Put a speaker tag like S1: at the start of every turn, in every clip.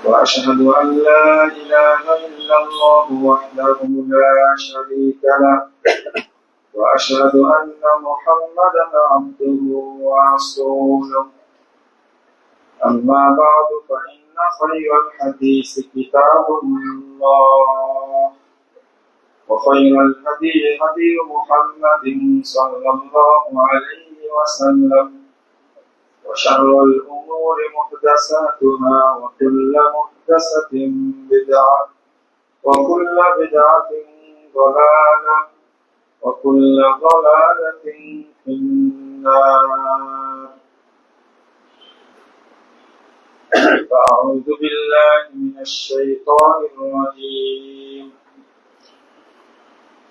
S1: وأشهد أن لا إله إلا الله وحده لا شريك له وأشهد أن محمدا عبده ورسوله أما بعد فإن خير الحديث كتاب الله وخير الهدي هدي محمد صلى الله عليه وسلم وشر الأمور محدثاتها وكل محدثة بدعة وكل بدعة ضلالة وكل ضلالة في النار. فأعوذ بالله من الشيطان الرجيم.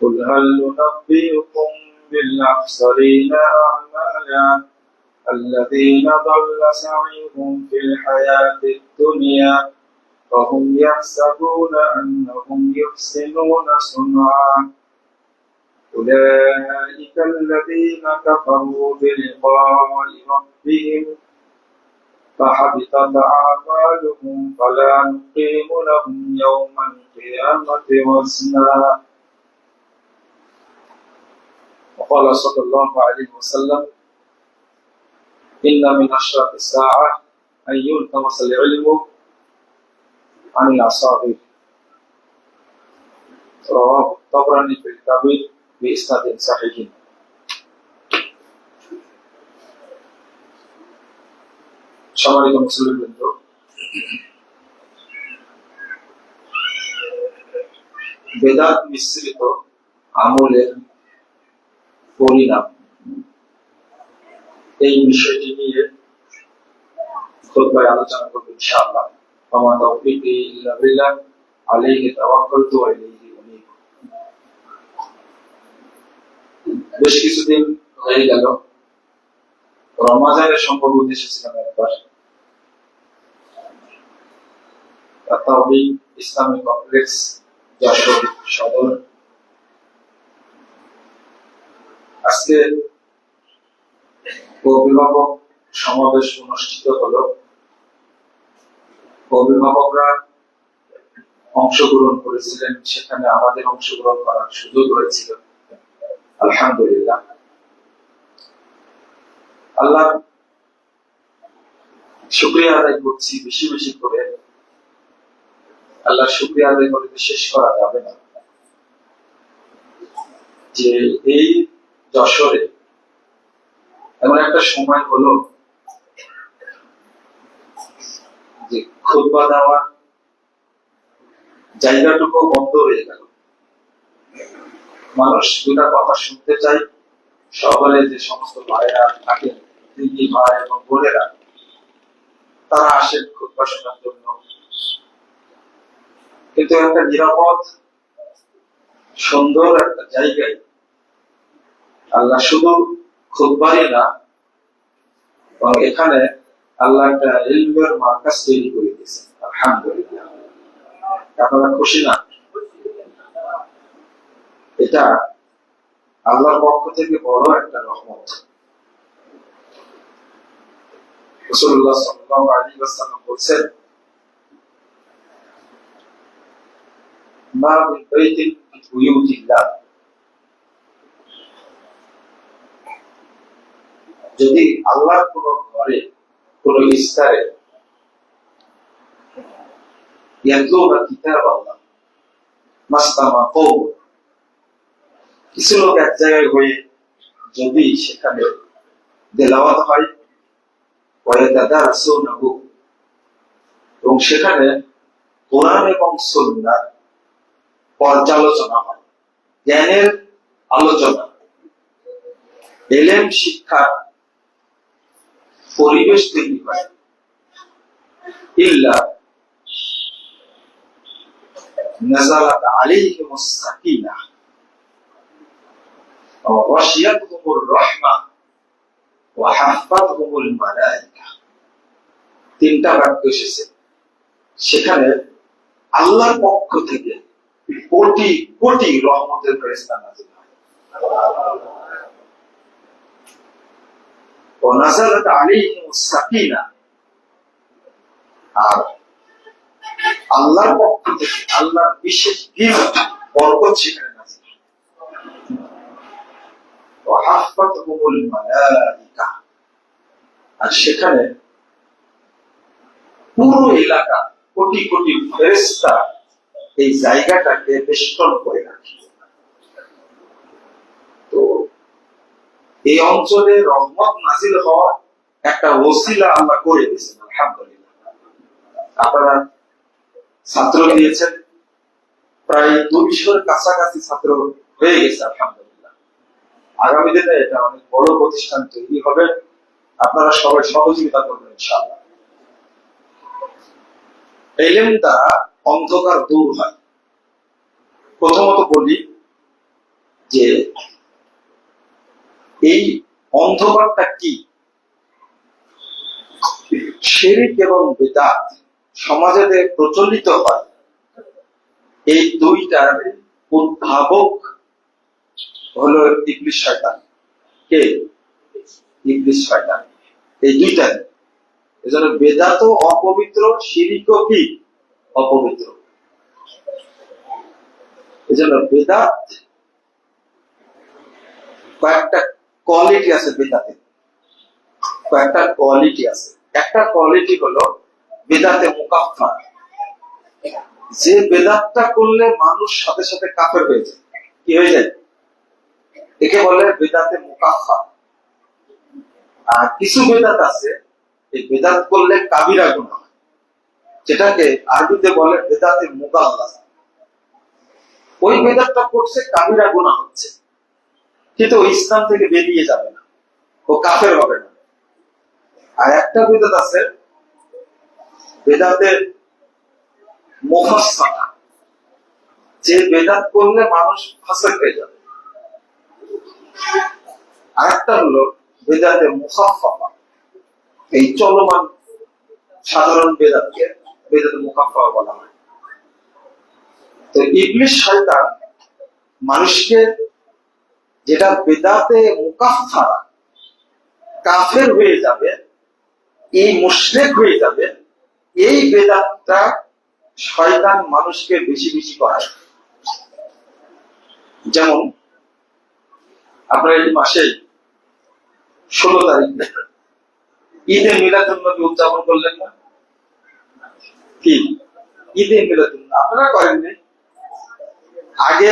S1: قل هل ننبئكم بالأخسرين أعمالا الذين ضل سعيهم في الحياة الدنيا وهم يحسبون أنهم يحسنون صنعا أولئك الذين كفروا بلقاء ربهم فحبطت أعمالهم فلا نقيم لهم يوم القيامة وزنا. وقال صلى الله عليه وسلم إن من أشراط الساعة أن يلتمس العلم عن الأصابع. رواه الطبراني في الكبير بإسناد صحيح. সম্মানিত মুসলিমবৃন্দ, বেদাত মিশ্রিত আমলের পরিণাম এই বিষয়টি নিয়ে খুতবায় আলোচনা করব ইনশাআল্লাহ। ওয়া তাওফীকি ইল্লা বিল্লাহ আলাইহি তাওয়াক্কালতু ওয়া ইলাইহি উনীব। বেশ কিছুদিন হয়ে গেল, রমজানের সম্ভবত এসেছিলাম একবার তাওহীদ ইসলামিক কমপ্লেক্স যশোর সদর। আজকে অভিভাবক সমাবেশ অনুষ্ঠিত হলো। অভিভাবকরা অংশগ্রহণ করেছিলেন, সেখানে আমাদের অংশগ্রহণ করার সুযোগ হয়েছিল। আলহামদুলিল্লাহ, আল্লাহ শুকরিয়া আদায় করছি বেশি বেশি করে। আল্লাহ শুকরিয়া আদায় করে শেষ করা যাবে না যে এই যশোরে এমন একটা সময় হলো যে খুতবা দেওয়ার জায়গাটুকু বন্ধ হয়ে গেল। মানুষ দুটা কথা শুনতে চায়, শহরে যে সমস্ত ভাইরা থাকেন, দিদি ভাই এবং বোনেরা, তারা আসেন খুতবা শোনার জন্য। কিন্তু একটা নিরাপদ সুন্দর একটা জায়গায় আল্লাহ শুধু খুতবারই না, এবং এখানে আল্লাহ একটা ইলমের মার্কাজ তৈরি করে দিয়েছেন। আলহামদুলিল্লাহ, আপনারা খুশি না? এটা আল্লাহর পক্ষ থেকে বড় একটা রহমত। রাসূলুল্লাহ সাল্লাল্লাহু আলাইহি ওয়াসাল্লাম বলেছেন, মা মিন বাইতিন মিন বুয়ুতিল্লাহ, যদি আল্লাহর কোন ঘরে কোন স্তরে ইয়াতলুনা কিতাবাল্লাহ মাসতামা কওম, কিছু লোক এক জায়গায় হয়ে যদি সেখানে তেলাওয়াত হয়, ওয়ায়াতাদারাসুনাহু, এবং সেখানে কোরআন এবং সুন্নাহ পর্যালোচনা হয়, জ্ঞানের আলোচনা, ইলম শিক্ষা পরিবেশ তৈরি হয়, ইল্লা নাযালাত আলাইহিমুস সাকিনাহ ওয়া গাশিয়াতহুমুর রাহমাহ ওয়া হাফাতহুমুল মালায়েকা। তিনটা বাক্য এসেছে, সেখানে আল্লাহর পক্ষ থেকে কোটি কোটি রহমতের ফেরেশতা নাযিল হয়। ওয়া নাযালাত আলাইহিমুস সাকিনাহ, আর আল্লাহর পক্ষ থেকে আল্লাহর বিশেষ গিফট বরকত সেখানে নাযিল ওয়া হাফাতুহুমুল মালাইকা, আর সেখানে পুরো এলাকা কোটি কোটি ফেরেশতা এই জায়গাটাকে বেষ্টন করে রাখে। তো এই অঞ্চলে রহমত নাযিল হওয়ার একটা ওসিলা আল্লাহ করে দিয়েছেন। আলহামদুলিল্লাহ, আপনারা ছাত্র দিয়েছেন, প্রায় 200-এর কাছাকাছি ছাত্র হয়ে গেছে। আলহামদুলিল্লাহ, আগামী দিনে এটা অনেক বড় প্রতিষ্ঠান তৈরি হবে। আপনারা সবাই সহযোগিতা করবেন ইনশাআল্লাহ। ইলম দ্বারা অন্ধকার দূর হয়। প্রথমত বলি যে এই অন্ধকারটা কি? শিরক এবং বিদআত সমাজে যে প্রচলিত হয়, এই দুইটার উদ্ভাবক হলো ইবলিস শয়তান। কে? ইবলিস শয়তান। এই দুইটাই, এজন্য বেদাত অপবিত্র, শিরকও কি? অপবিত্র। এজন্য বেদাত কয়েকটা কোয়ালিটি আছে, বেদাতে কয়েকটা কোয়ালিটি আছে। একটা কোয়ালিটি হলো বেদাতে মুকাফফার, যে বেদাতটা করলে মানুষ সাথে সাথে কাফের হয়ে যায়। কি হয়ে যায়? একে বলে বেদাতে মুকাফফার। আর কিছু বেদাত আছে, এই বেদাত করলে কাবিরা গুনাহ হয়, যেটাকে আরবিতে বলে বেদাতে মুগাল্লাযা। ওই বেদাতটা করছে, কাবিরা গুনাহ হচ্ছে, কিন্তু ও ইসলাম থেকে বেরিয়ে যাবে না, ও কাফের হবে না। আর একটা বেদাত আছে বেদাতে মুফাসসাকা, যে বেদাত করলে মানুষ ফাসিক হয়ে যাবে। আর একটা হলো বেদাতে মুখাফফা, এই চলমান সাধারণ বেদাতকে বেদাতে মুখাফফা বলা হয়। তো ইবলিস শয়তান মানুষকে যেটা বেদাতে মুকাফফা, কাফের হয়ে যাবে, এই মুশরিক হয়ে যাবে, এই বেদাতটা শয়তান মানুষকে বেশি বেশি করায়। যেমন আপনার এই মাসে 16 তারিখ ঈদে মিলাদুন্নবী উদযাপন করলেন না? কি ঈদে মিলাদুন্নবী আপনারা করেননি? আগে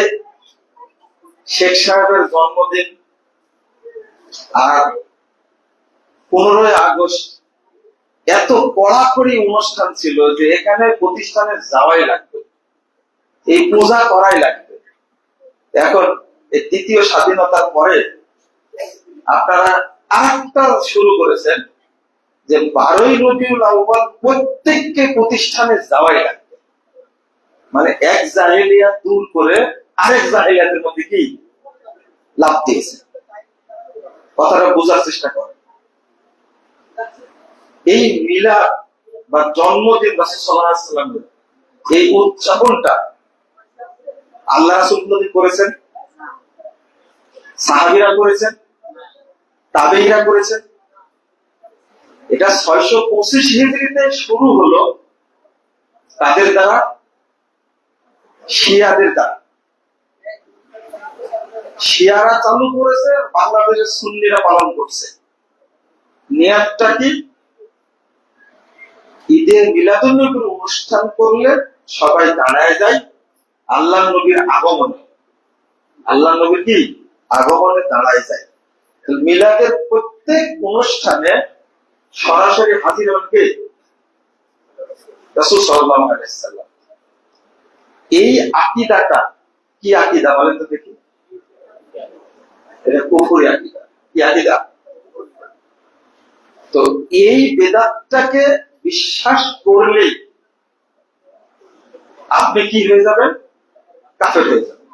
S1: শেখ সাহেবের জন্মদিন আর 15ই আগস্ট এত কড়াকড়ি অনুষ্ঠান ছিল যে এখানে প্রতিষ্ঠানে যাওয়াই লাগবে, এই পূজা করাই লাগবে। এখন এই দ্বিতীয় স্বাধীনতার পরে আপনারা আরেকটা শুরু করেছেন যে 12ই রবিউল আউয়াল প্রত্যেককে প্রতিষ্ঠানে যাওয়াই লাগবে। মানে এক জাহেলিয়াত দূর করে আরেক জাহেলিয়াতের মধ্যে কি লাভ দিয়েছে। কথাটা বোঝার চেষ্টা করেন। এই মিলাদ বা জন্মদিন রাসূল সাল্লাল্লাহু আলাইহি ওয়াসাল্লামের এই উদযাপনটা আল্লাহ রাসূল নবী করেছেন, সাহাবীরা করেছেন, তাবেঈরা করেছেন। এটা 625 হিজরিতে শুরু হলো তাদের দ্বারা, শিয়াদের দ্বারা। শিয়ারা চালু করেছে, বাংলাদেশের সুন্নিরা পালন করছে। নিয়াতটা কি? ঈদে মিলাদুন্নবীর অনুষ্ঠান করলে সবাই দাঁড়ায় যায় আল্লাহ নবীর আগমনে। আল্লাহ নবীর কি আগমনে দাঁড়ায় যায়। মিলাদের প্রত্যেক অনুষ্ঠানে সরাসরি হাজির হন কে? রাসূল সাল্লাল্লাহু আলাইহি ওয়াসাল্লাম। এই আকীদাটা কি আকীদা বলেন তো দেখি? এটা কুফরি আকীদা। কি আকীদা? তো এই বেদাতটাকে বিশ্বাস করলেই আপনি কি হয়ে যাবেন? কাফের হয়ে যাবেন।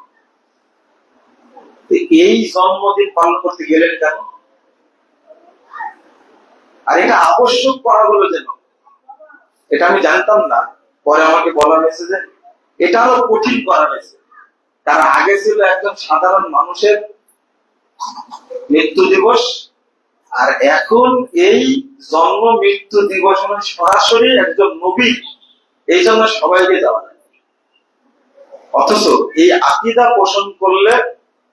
S1: এই জন্মদিন পালন করতে গেলেন কেন? আর এটা আবশ্যক করা হলো যেন, এটা আমি জানতাম না, পরে আমাকে বলা হয়েছে যে এটা আরো কঠিন করা হয়েছে। তার আগে ছিল একজন সাধারণ মানুষের মৃত্যু দিবস, আর এখন এই জন্ম মৃত্যু দিবস সরাসরি একজন নবী এই জন্য সবাইকে যাওয়া যায়। অথচ এই আকীদা পোষণ করলে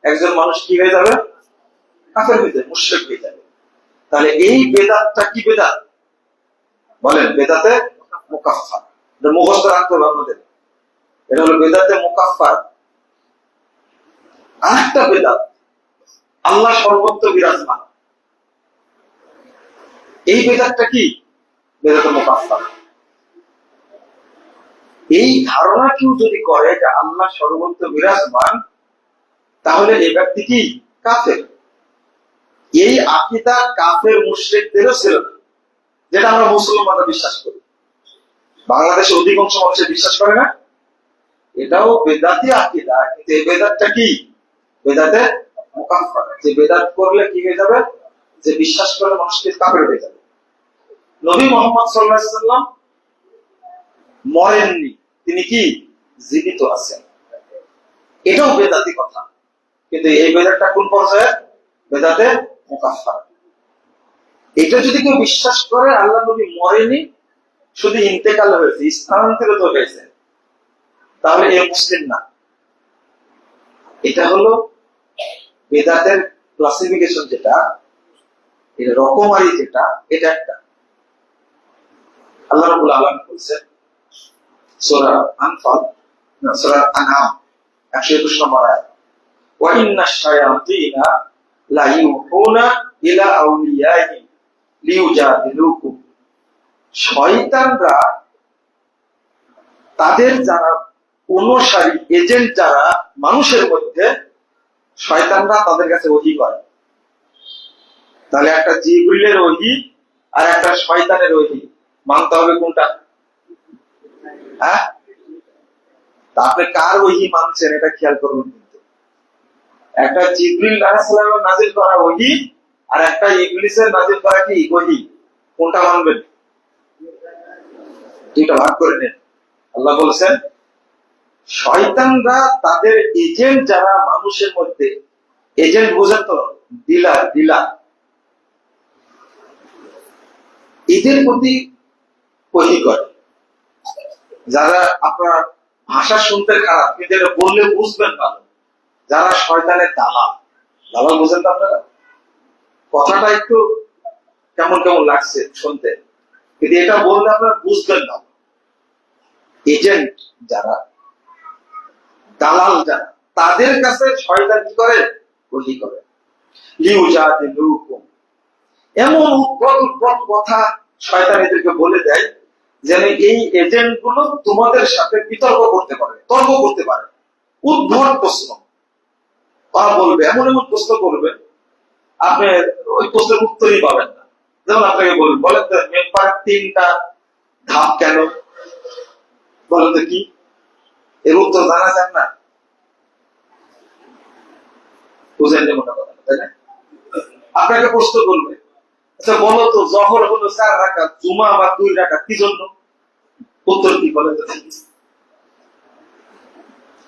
S1: একজন মানুষ কি হয়ে যাবে? কাফের হয়ে যাবে, মুশরিক হয়ে যাবে। তাহলে এই বেদাতটা কি বেদাত বলেন? বেদাতে মুকাফফার। এটা মুখস্থ রাখতে হবে আপনাদের। এটা হলো বেদাতে মুকাফফার। আরেকটা বেদাত আল্লাহ সর্বত্র বিরাজমান। এই বেদাতটা কি? বেদাতে মুকাফফার। এই ধারণা কেউ যদি করে যে আল্লাহ সর্বত্র বিরাজমান, তাহলে এই ব্যক্তি কি? কাফের। এই আকীদা কাফের মুশরিকদেরও ছিল না, যেটা আমরা মুসলমানরা বিশ্বাস করি। বাংলাদেশে অধিকাংশ মানুষের বিশ্বাস করে না। এটাও বেদাতি আকীদা, কিন্তু এই বেদাতটা কি? বেদাতে মুকাফফার। যে বেদাত করলে কি হয়ে যাবে? যে বিশ্বাস করে মানুষকে কাফের হয়ে যাবে। নবী মুহাম্মদ সাল্লাল্লাহু আলাইহি ওয়াসাল্লাম মরেননি, তিনি কি? জীবিত আছেন। এটাও বেদাতি কথা, কিন্তু এই বেদাতটা কোন পর্যায়ে? বেদাতে মুকাফফার। এটা যদি কেউ বিশ্বাস করে আল্লাহ নবী মরেনি, শুধু ইন্তেকাল হয়েছে, স্থানান্তরিত হয়েছে, তাহলে এ মুসলিম না। এটা হলো বেদাতের ক্লাসিফিকেশন, যেটা এটা রকমারি, যেটা এটা একটা। আল্লাহ রাব্বুল আলামিন বলেছেন সূরা আনফাল, সূরা আনআম 121 নম্বর আয়াত, ওয়া ইন্নাশ শায়াতিনা লা ইউহুনা ইলা আউলিয়াইহিম লিউজাদিলুকুম। শয়তানরা তাদের যারা অনুসারী, এজেন্ট যারা মানুষের মধ্যে, শয়তানরা তাদের কাছে ওহী করে। তাহলে একটা জিবরিলের ওহী আর একটা শয়তানের ওহী মানতে হবে কোনটা? হ্যাঁ, আপনি কার ওহী মানছেন এটা খেয়াল করুন। কিন্তু একটা জিবরিল আলাইহিস সালামের নাজিল করা ওহী আর একটা ইবলিসের নাজিল করা কি ওহী, কোনটা মানবেন? দুইটা ভাগ করে নেন। আল্লাহ বলেছেন শয়তানরা তাদের এজেন্ট যারা মানুষের মধ্যে, এজেন্ট বোঝেন তো? ডিলার, এদের প্রতি ওহী করে। যারা আপনার ভাষা শুনতে খারাপ, কিন্তু এটা বললে বুঝবেন ভালো, যারা শয়তানের দালাল বোঝেন তো আপনারা? কথাটা একটু কেমন কেমন লাগছে শুনতে, কিন্তু এটা বললে আপনারা বুঝবেন না। এজেন্ট যারা, দালাল যারা, তাদের কাছে শয়তান কি করে? ওহী করে। লিউজাদিলুকুম। এমন উদ্ভট কথা শয়তান এদেরকে বলে দেয় যেন এই এজেন্ট গুলো তোমাদের সাথে বিতর্ক করতে পারে, তর্ক করতে পারে। উদ্ভট প্রশ্ন ওরা বলবে, এমন প্রশ্ন করবে আপনি ওই প্রশ্নের উত্তরই পাবেন না। যেমন আপনাকে বলবেন, বলেন তো মেম্বার 3টা ধাপ কেন? বলেন তো কি? এর উত্তর জানা যান না, বুঝেন যে মনে কথা, তাই না? আপনাকে প্রশ্ন করবে, আচ্ছা বলো তো জহর হলো 4 রাকাত, জুমা বা 2 রাকাত, কি জন্য? উত্তর কি বলেন তো?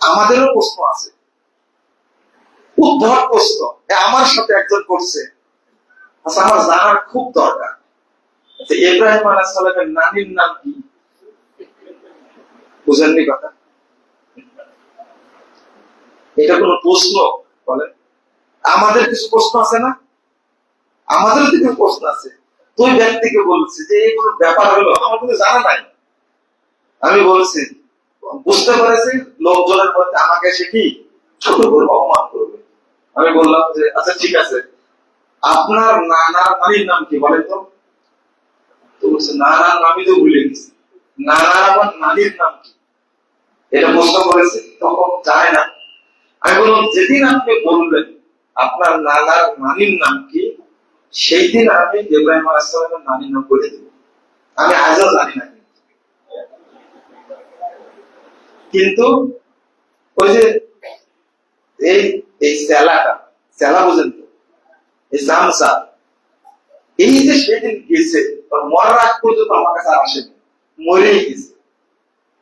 S1: আমাদেরও প্রশ্ন আছে, উদ্ভট প্রশ্ন। আমার সাথে একজন করছে, আচ্ছা আমার জানার খুব দরকার, আচ্ছা ইব্রাহিম আলাইহিস সালামের নানির নাম কি? বুঝেননি কথা? এটা কোন প্রশ্ন? বলেন। আমাদের কিছু প্রশ্ন আছে না? আমাদের কিছু প্রশ্ন আছে। তুই ব্যক্তিকে বলছি যে এইগুলো ব্যাপার হলো আমার কিন্তু জানা নাই। আমি বলছি, বুঝতে পেরেছি লোকজনের মধ্যে আমাকে সে কি ছোট করবে, অপমান করবে। আমি বললাম যে আচ্ছা ঠিক আছে, আপনার নানার নানির নাম কি বলেন তো? বলছে নানার নামই তো ভুলে গেছি, নানার আমার নানির নাম কি? এটা প্রশ্ন করেছে, তখন জানে না। আমি বললাম যেদিন আপনি বলবেন আপনার নানার নানির নাম কি, সেই দিন আমি ইব্রাহিম আলাইহিস সালামের নানির নাম বলে দেব। আমি আজও জানি না, কিন্তু ওই যে এই সেলা বুঝেন তো, এই জামসা, এই যে সেদিন গেছে, মরার আগ পর্যন্ত আমার কাছে আসেনি, মরেই গেছে।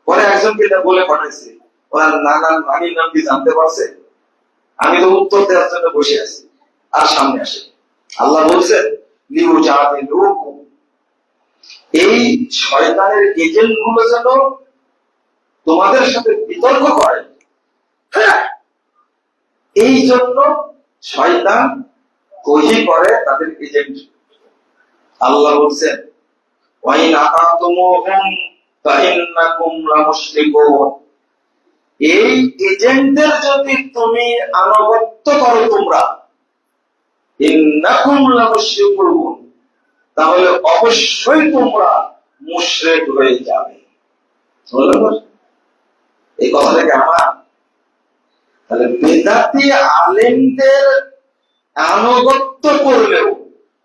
S1: পরে একজনকে এটা বলে পাঠাইছে, ওনার নানার নানির নাম কি জানতে পারছে? আমি তো উত্তর দেওয়ার জন্য বসে আছি, আর সামনে আসে। আল্লাহ বলছেন লিউজাদিলুকুম, এই শয়তানের এজেন্ট গুলো যেন তোমাদের সাথে বিতর্ক করে, এই জন্য শয়তান ওহী করে তাদের এজেন্ট। আল্লাহ বলছেন ওয়াইন আতাতুমুহুম ফাইন্নাকুম লামুশরিকুন, এই এজেন্টদের যদি তুমি আনুগত্য করো তোমরা, ইন্নাকুম লামুশরিকুন, তাহলে অবশ্যই তোমরা মুশরিক হয়ে যাবে। এই কথাটাকে আমার তাহলে বেদাতি আলেমদের আনুগত্য করলেও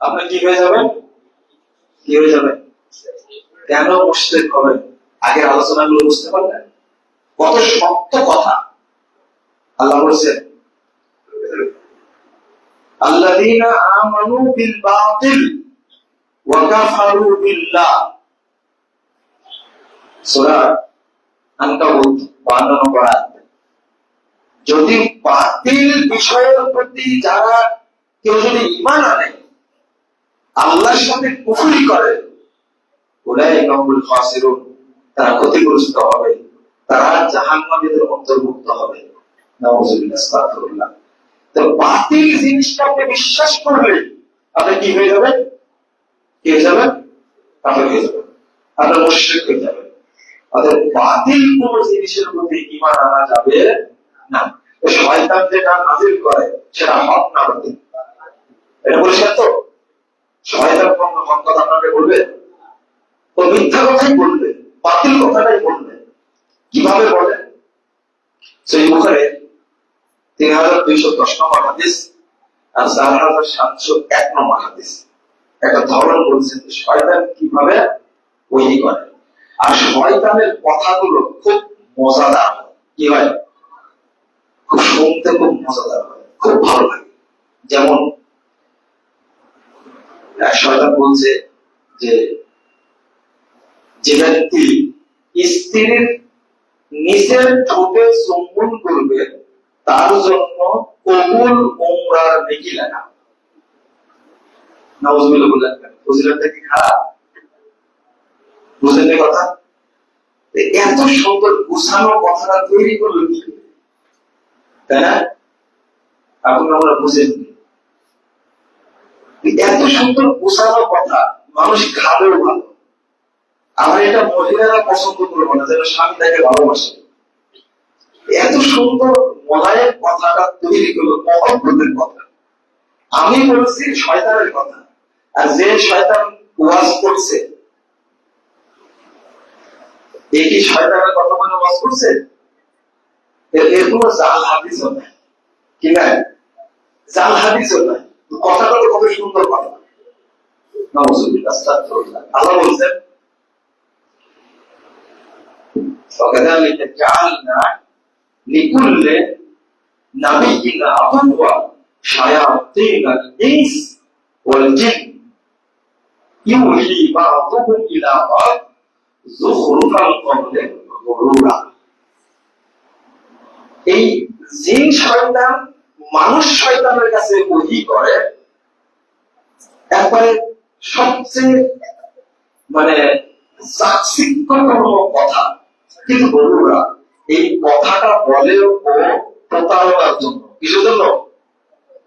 S1: আপনি কি হয়ে যাবেন? কি হয়ে যাবেন? কেন মুশরিক হবেন? আগের আলোচনাগুলো বুঝতে পারলেন? কত শক্ত কথা। আল্লাহ বলছেন আল্লাযীনা আমানু বিল বাতিল ওয়া কাফারু বিল্লাহ, সূরা আনকাবুত 52 নম্বর আয়াত। যদি বাতিল বিষয়ের প্রতি যারা কেউ যদি ঈমান আনে, আল্লাহর সাথে কুফরি করে, উলাইকা হুমুল খাসিরুন, তারা ক্ষতিগ্রস্ত হবে, তারা জাহান্নামীদের অন্তর্ভুক্ত হবে। নাউযুবিল্লাহ, আস্তাগফিরুল্লাহ। তো বাতিল জিনিসটাকে বিশ্বাস করলে আপনি কি হয়ে যাবেন? কি হয়ে যাবেন? কাফের হয়ে যাবেন, আপনার মুশরিক হয়ে যাবেন। অর্থাৎ বাতিল কোন জিনিসের প্রতি ঈমান আনা যাবে না। শয়তান যেটা নাযিল করে সেটা হক না বাতিল, এটা বলছেন তো। শয়তান কোন হক কথা আপনাকে বলবে? তো মিথ্যা কথাই বলবে, বাতিল কথাটাই বলবে। কিভাবে বলে? সহিহ বুখারী 3210 নম্বর হাদিস আর 4701 নম্বর হাদিস একটা ধরন বলছেন শয়তান কিভাবে ওহী করে। আর শয়তানের কথাগুলো খুব মজাদার। কি হয়? খুব শুনতে খুব মজাদার হয়, খুব ভালো লাগে। যেমন এক শয়তান বলছে যে যে ব্যক্তি স্ত্রীর নিচের ঠোঁটে চুম্বন করবে তার জন্য কবুল উমরার নেকি লেখা। নাউযুবিল্লাহ বললেন, ফজিলতটা কি খারাপ? বুঝলেন কথা? এত সুন্দর গুছানো কথাটা তৈরি করলো কি, তাই না? এখন আমরা বুঝেন এত সুন্দর গুছানো কথা মানুষ খাবেও ভালো। আমার এটা মহিলারা পছন্দ করবো না, যেন স্বামী তাকে ভালোবাসে। এত সুন্দর মোলায়েম কথাটা তৈরি করলো, মহব্বতের কথা। আমি বলছি শয়তানের কথা, আর যে শয়তান ওয়াজ করছে এই কি শয়তানের কথা বলে ওয়াজ করছে? এর কোনো জাল হাদিসও নাই, কি না? জাল হাদিসও নাই। কথাটা তো কত সুন্দর কথা। নাউযুবিল্লাহ, আস্তাগফিরুল্লাহ। আল্লাহ বলছেন وكذلك جعلنا لكل نبي عدوا شياطين الإنس والجن يوحي بعضهم إلى بعض زخرف القول غرورا। এই জিন শয়তান মানুষ শয়তানের কাছে ওহী করে একবারে সবচেয়ে চাকচিক্যপূর্ণ কথা, কিন্তু বন্ধুরা এই কথাটা বলে ও প্রতারণার জন্য। কিসের জন্য?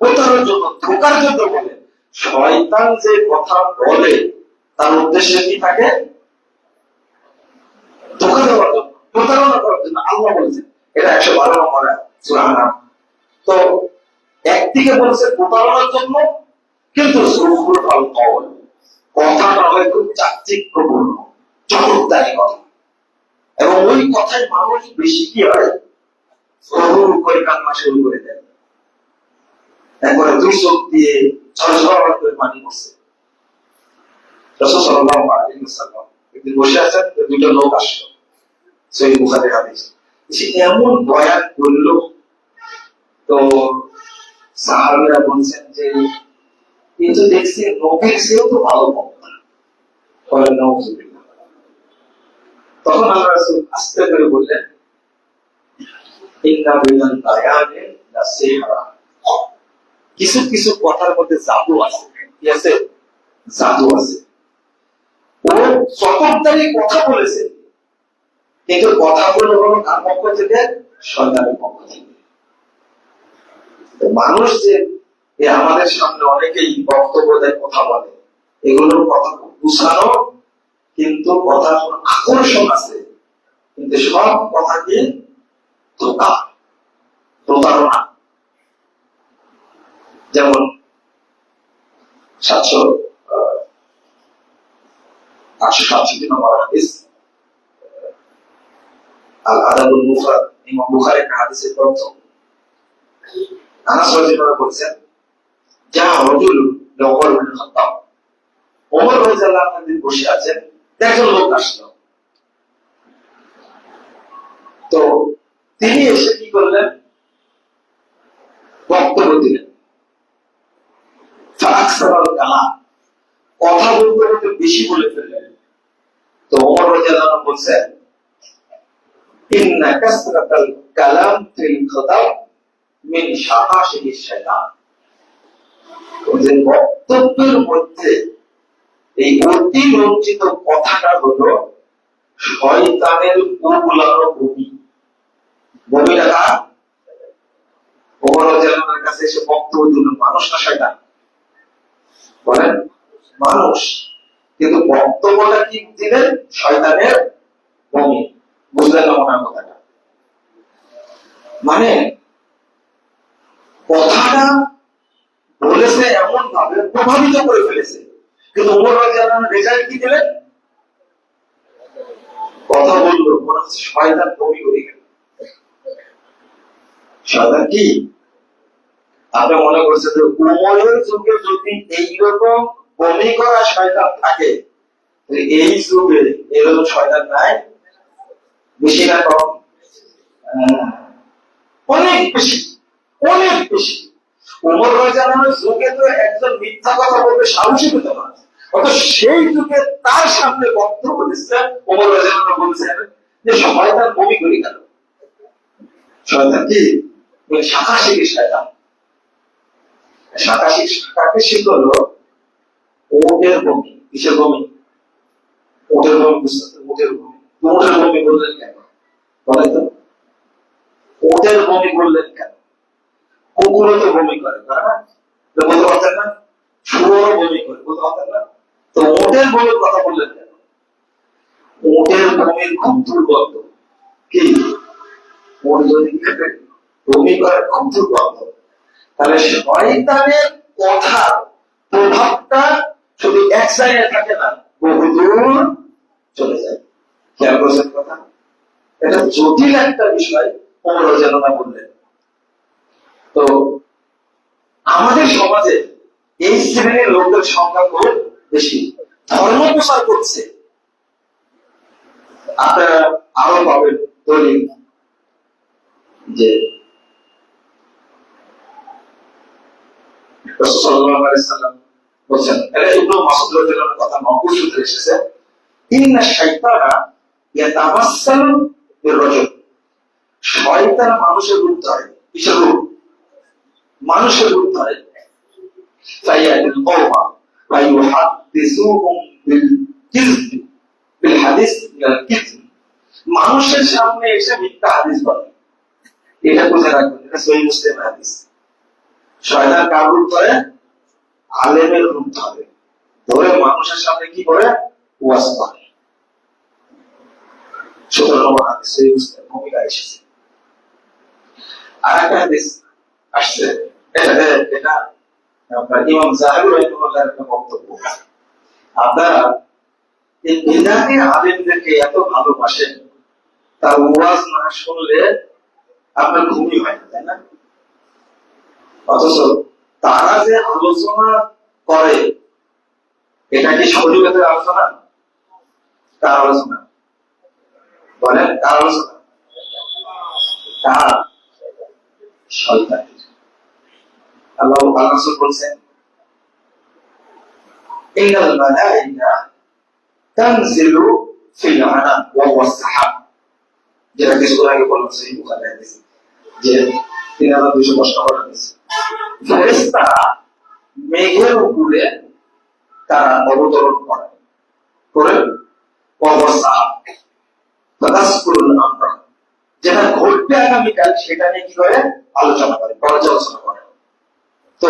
S1: প্রতারণার জন্য, ধোকার জন্য বলে। শয়তান যে কথা বলে তার উদ্দেশ্য কি থাকে? ধোকা দেওয়ার জন্য, প্রতারণা করার জন্য। আল্লাহ বলছেন এটা 112 নম্বর সূরা আনাম। তো একদিকে বলছে প্রতারণার জন্য, কিন্তু যুখরুফাল কওল, কথাটা হয় খুব চাকচিক্যপূর্ণ, চমৎকারী কথা। এবং ওই কথায় মানুষ বেশি কি হয়, করে কান্না শুরু করে দেয়। একবারে দুই চোখ দিয়ে ঝরঝর করে পানি পড়ছে। রাসূল সাল্লাল্লাহু আলাইহি ওয়াসাল্লাম একদিন বসে আছেন, দুটো লোক আসলো, সহিহ বুখারীর হাদিস। সে এমন বয়ান করলো, তো সাহাবীরা বলছেন যে কিন্তু দেখছি নবীর চেয়েও তো ভালো বক্তা। তখন আল্লাহ রাসূল আস্তে করে বললেন ইন্না বিল বায়ানি লাসিহরা, কিছু কিছু কথার মধ্যে জাদু আছে। কি আছে? জাদু আছে। ও চমৎকারী কথা বলেছে, কিন্তু কথাগুলো হলো কার পক্ষ থেকে? শয়তানের পক্ষ থেকে। মানুষ যে আমাদের সামনে অনেকেই বক্তব্য দেয়, কথা বলে, এগুলোর কথা গুছানো, কিন্তু কথার আকর্ষণ আছে, কিন্তু সব কথা কি? ধোঁকা, প্রতারণা। যেমন 767 নম্বর হাদিস, আল আদাবুল মুফরাদ, ইমাম বুখারীর হাদিসের গ্রন্থ। আনাস রাদিয়াল্লাহু আনহু বলেছেন, যা রাজুল ওমর ইবনে খাত্তাব, ওমর রাদিয়াল্লাহু আনহু বসে আছেন, একজন লোক আসলো। তো তিনি এসে কি করলেন? বক্তব্য দিলেন। কথা বলতে বলতে বেশি বলে ফেললেন। তো ওমর রাদিয়াল্লাহু আনহু বলছেন, ইন্না কাসরাতাল কালাম ফিল খাতাব মিন শাহাশিশ শাইতান। যে বক্তব্যের মধ্যে এই অতিরঞ্জিত কথাটা হলো শয়তানের উগুলানো ভূমি। ভূমিটা কার? ওমর রাদিয়াল্লাহু আনহুর কাছে এসে বক্তব্য দিল, মানুষ না শয়তান? বলেন মানুষ, কিন্তু বক্তব্যটা কি দিলেন? শয়তানের ভূমি। বুঝলেন না মনে হয় কথাটা? মানে কথাটা বলেছে এমন ভাবে প্রভাবিত করে ফেলেছে, কিন্তু ওমর রাদিয়াল্লাহু আনহু রেজাল্ট কি দিলেন? কথা বললো, মনে হচ্ছে শয়তান বমি করে গেল। শয়তান কি? আপনি মনে করছেন যে উমরের যুগে যদি এইরকম বমি করা শয়তান থাকে, এই যুগে এরকম শয়তান নাই? বেশি না কম? অনেক বেশি, অনেক বেশি। উমর রাদিয়াল্লাহু আনহুর যুগে তো একজন মিথ্যা কথা বলতে সাহসী পেত না, অত সেই যুগে তার সামনে বক্তব্য দিচ্ছেন, ওমর রাদিয়াল্লাহু আনহু বলছেন যে শয়তান বমি করে গেল। শয়তান কি? শাখাশিক শয়তান। শাখাশিক কাকে শিখলো? ওটের বমি। কিসের বমি? ওটের বমি। বুঝতে? ওটের বমি। ওটের বমি বললেন কেন? বলেন তো, ওটের বমি বললেন কেন? কুকুরও তো বমি করে, বলতে পারতেন না? শুয়োরও বমি করে, বলতে পারতেন না? তো ওটের বমির কথা বললেন কেন? ওটের বমির খুব দুর্গন্ধ। কি? ওট যদি বমি করে খুব দুর্গন্ধ। তাহলে শয়তানের কথার প্রভাবটা শুধু এক জায়গায় থাকে না, বহুদূর চলে যায়। খেয়াল করছেন কথা? এটা জটিল একটা বিষয় ওমর রাদিয়াল্লাহু আনহু বললেন। তো আমাদের সমাজে এই শ্রেণীর লোকদের সংখ্যা খুব বেশি, ধর্ম প্রচার করছে। আপনারা আরো পাবেন দলিল যে রাসূল সাল্লাল্লাহু আলাইহি সাল্লাম বলেন, এটা ইবনে মাসউদ রাদিয়াল্লাহু আনহু কথা মাওকুফ সূত্রে এসেছে, ইন্না শাইতানা ইয়াতামাসসালু বির-রাজুল। শয়তান মানুষের রূপ ধরে। কিসের রূপ? মানুষের রূপ ধরে। ফায়াতুল কওমা ওয়া ইউহাদ্দিসুহুম বিল-কিযব, বিল-হাদিস মিনাল-কিযব। মানুষের সামনে এসে মিথ্যা হাদিস বলে। এটা বুঝে রাখবেন, এটা সহিহ মুসলিমের হাদিস। শয়তান কার রূপ ধরে? আলেমের রূপ ধরে। ধরে মানুষের সামনে কি করে? ওয়াজ করে। 17 নম্বর হাদিস সহিহ মুসলিম ভূমিকা এসেছে। আর একটা হাদিস আসছে, এটা আপনার ইমাম যাহাবী রাহিমাহুল্লাহর একটা বক্তব্য। আপনারা এই বিদাতি আলেমদেরকে এত ভালোবাসেন, তার ওয়াজ না শুনলে আপনার ঘুমই হয় না, তাই না? অথচ তারা যে আলোচনা করে, এটা কি সহযোগিতার আলোচনা? কার আলোচনা? বলেন, কার আলোচনা? কার? শয়তানের। আল্লাহ রাসূল বলেন, ইন্নাল মালাইকা তানজিলু ফিল আনাম ওয়া হুয়া সাহাব। যেটা কিছু আগে বললাম সহিহ বুখারী হাদিস, যে 3210 নম্বর হাদিস। ফেরেশতারা মেঘের উপরে তারা অবতরণ করে, করে ওয়া হুয়া সাহাব। যেটা ঘটবে আগামীকাল সেটা নিয়ে কি করে আলোচনা করে, পর্যালোচনা করে। তো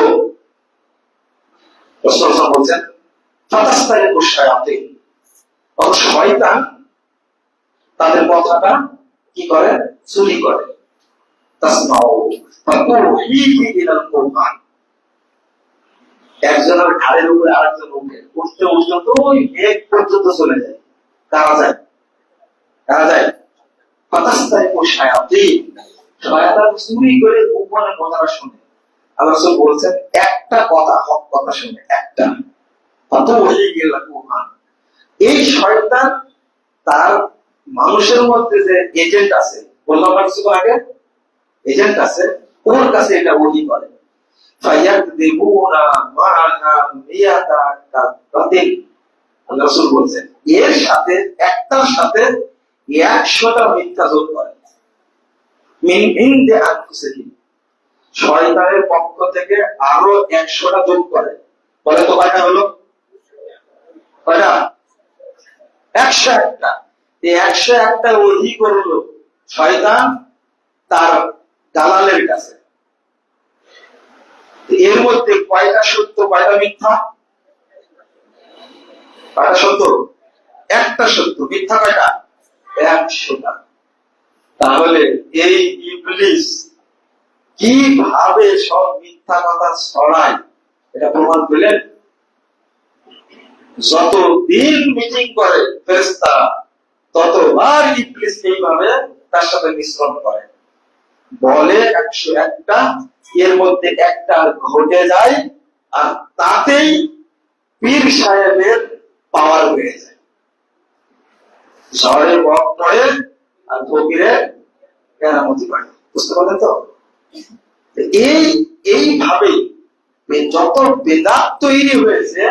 S1: রাসূলুল্লাহ বলছেন শয়তান তাদের কথাটা কি করে, চুরি করে। একজনের ঘাড়ের উপরে আরেকজন উঠে, উঠতে উঠতে তো ওই মেঘ পর্যন্ত চলে যায়। কারা যায়? কারা যায়? চুরি করে গোপনে কথাটা শুনে। আল্লাহ রাসূল বলছেন একটা কথা, হক কথা শুনে একটা, এই শয়তান তার মানুষের মধ্যে যে এজেন্ট আছে, বললাম না কিছু আগে, এজেন্ট আছে, ওর কাছে এটা ওহী করে। আল্লাহ রাসূল বলছেন এর সাথে একটার সাথে 100টা মিথ্যা যোগ করে। মিন ইনদি আনফুসিহিম, শয়তানের পক্ষ থেকে আরো 100টা যোগ করে। বলে তো কয়টা হলো? কয়টা? 101টা। এই 101টা ওহী করলো শয়তান তার দালালের কাছে। এর মধ্যে কয়টা সত্য, কয়টা মিথ্যা? কয়টা সত্য? একটা সত্য, মিথ্যা কয়টা? 100টা। তাহলে এই ইবলিস কিভাবে সব মিথ্যা কথা ছড়ায় এটা প্রমাণ পেলেন। যতদিন মিটিং করে ফেরেশতারা ততবার ইবলিস এইভাবে তার সাথে মিশ্রণ করে। বলে 101টা, এর মধ্যে একটা ঘটে যায়, আর তাতেই পীর সাহেবের পাওয়ার হয়ে যায়। ঝড়ে বক পড়ে আর ফকিরে কেরামতি পায়। বুঝতে পারলেন তো? এইভাবে যত বেদাত তৈরি হয়েছে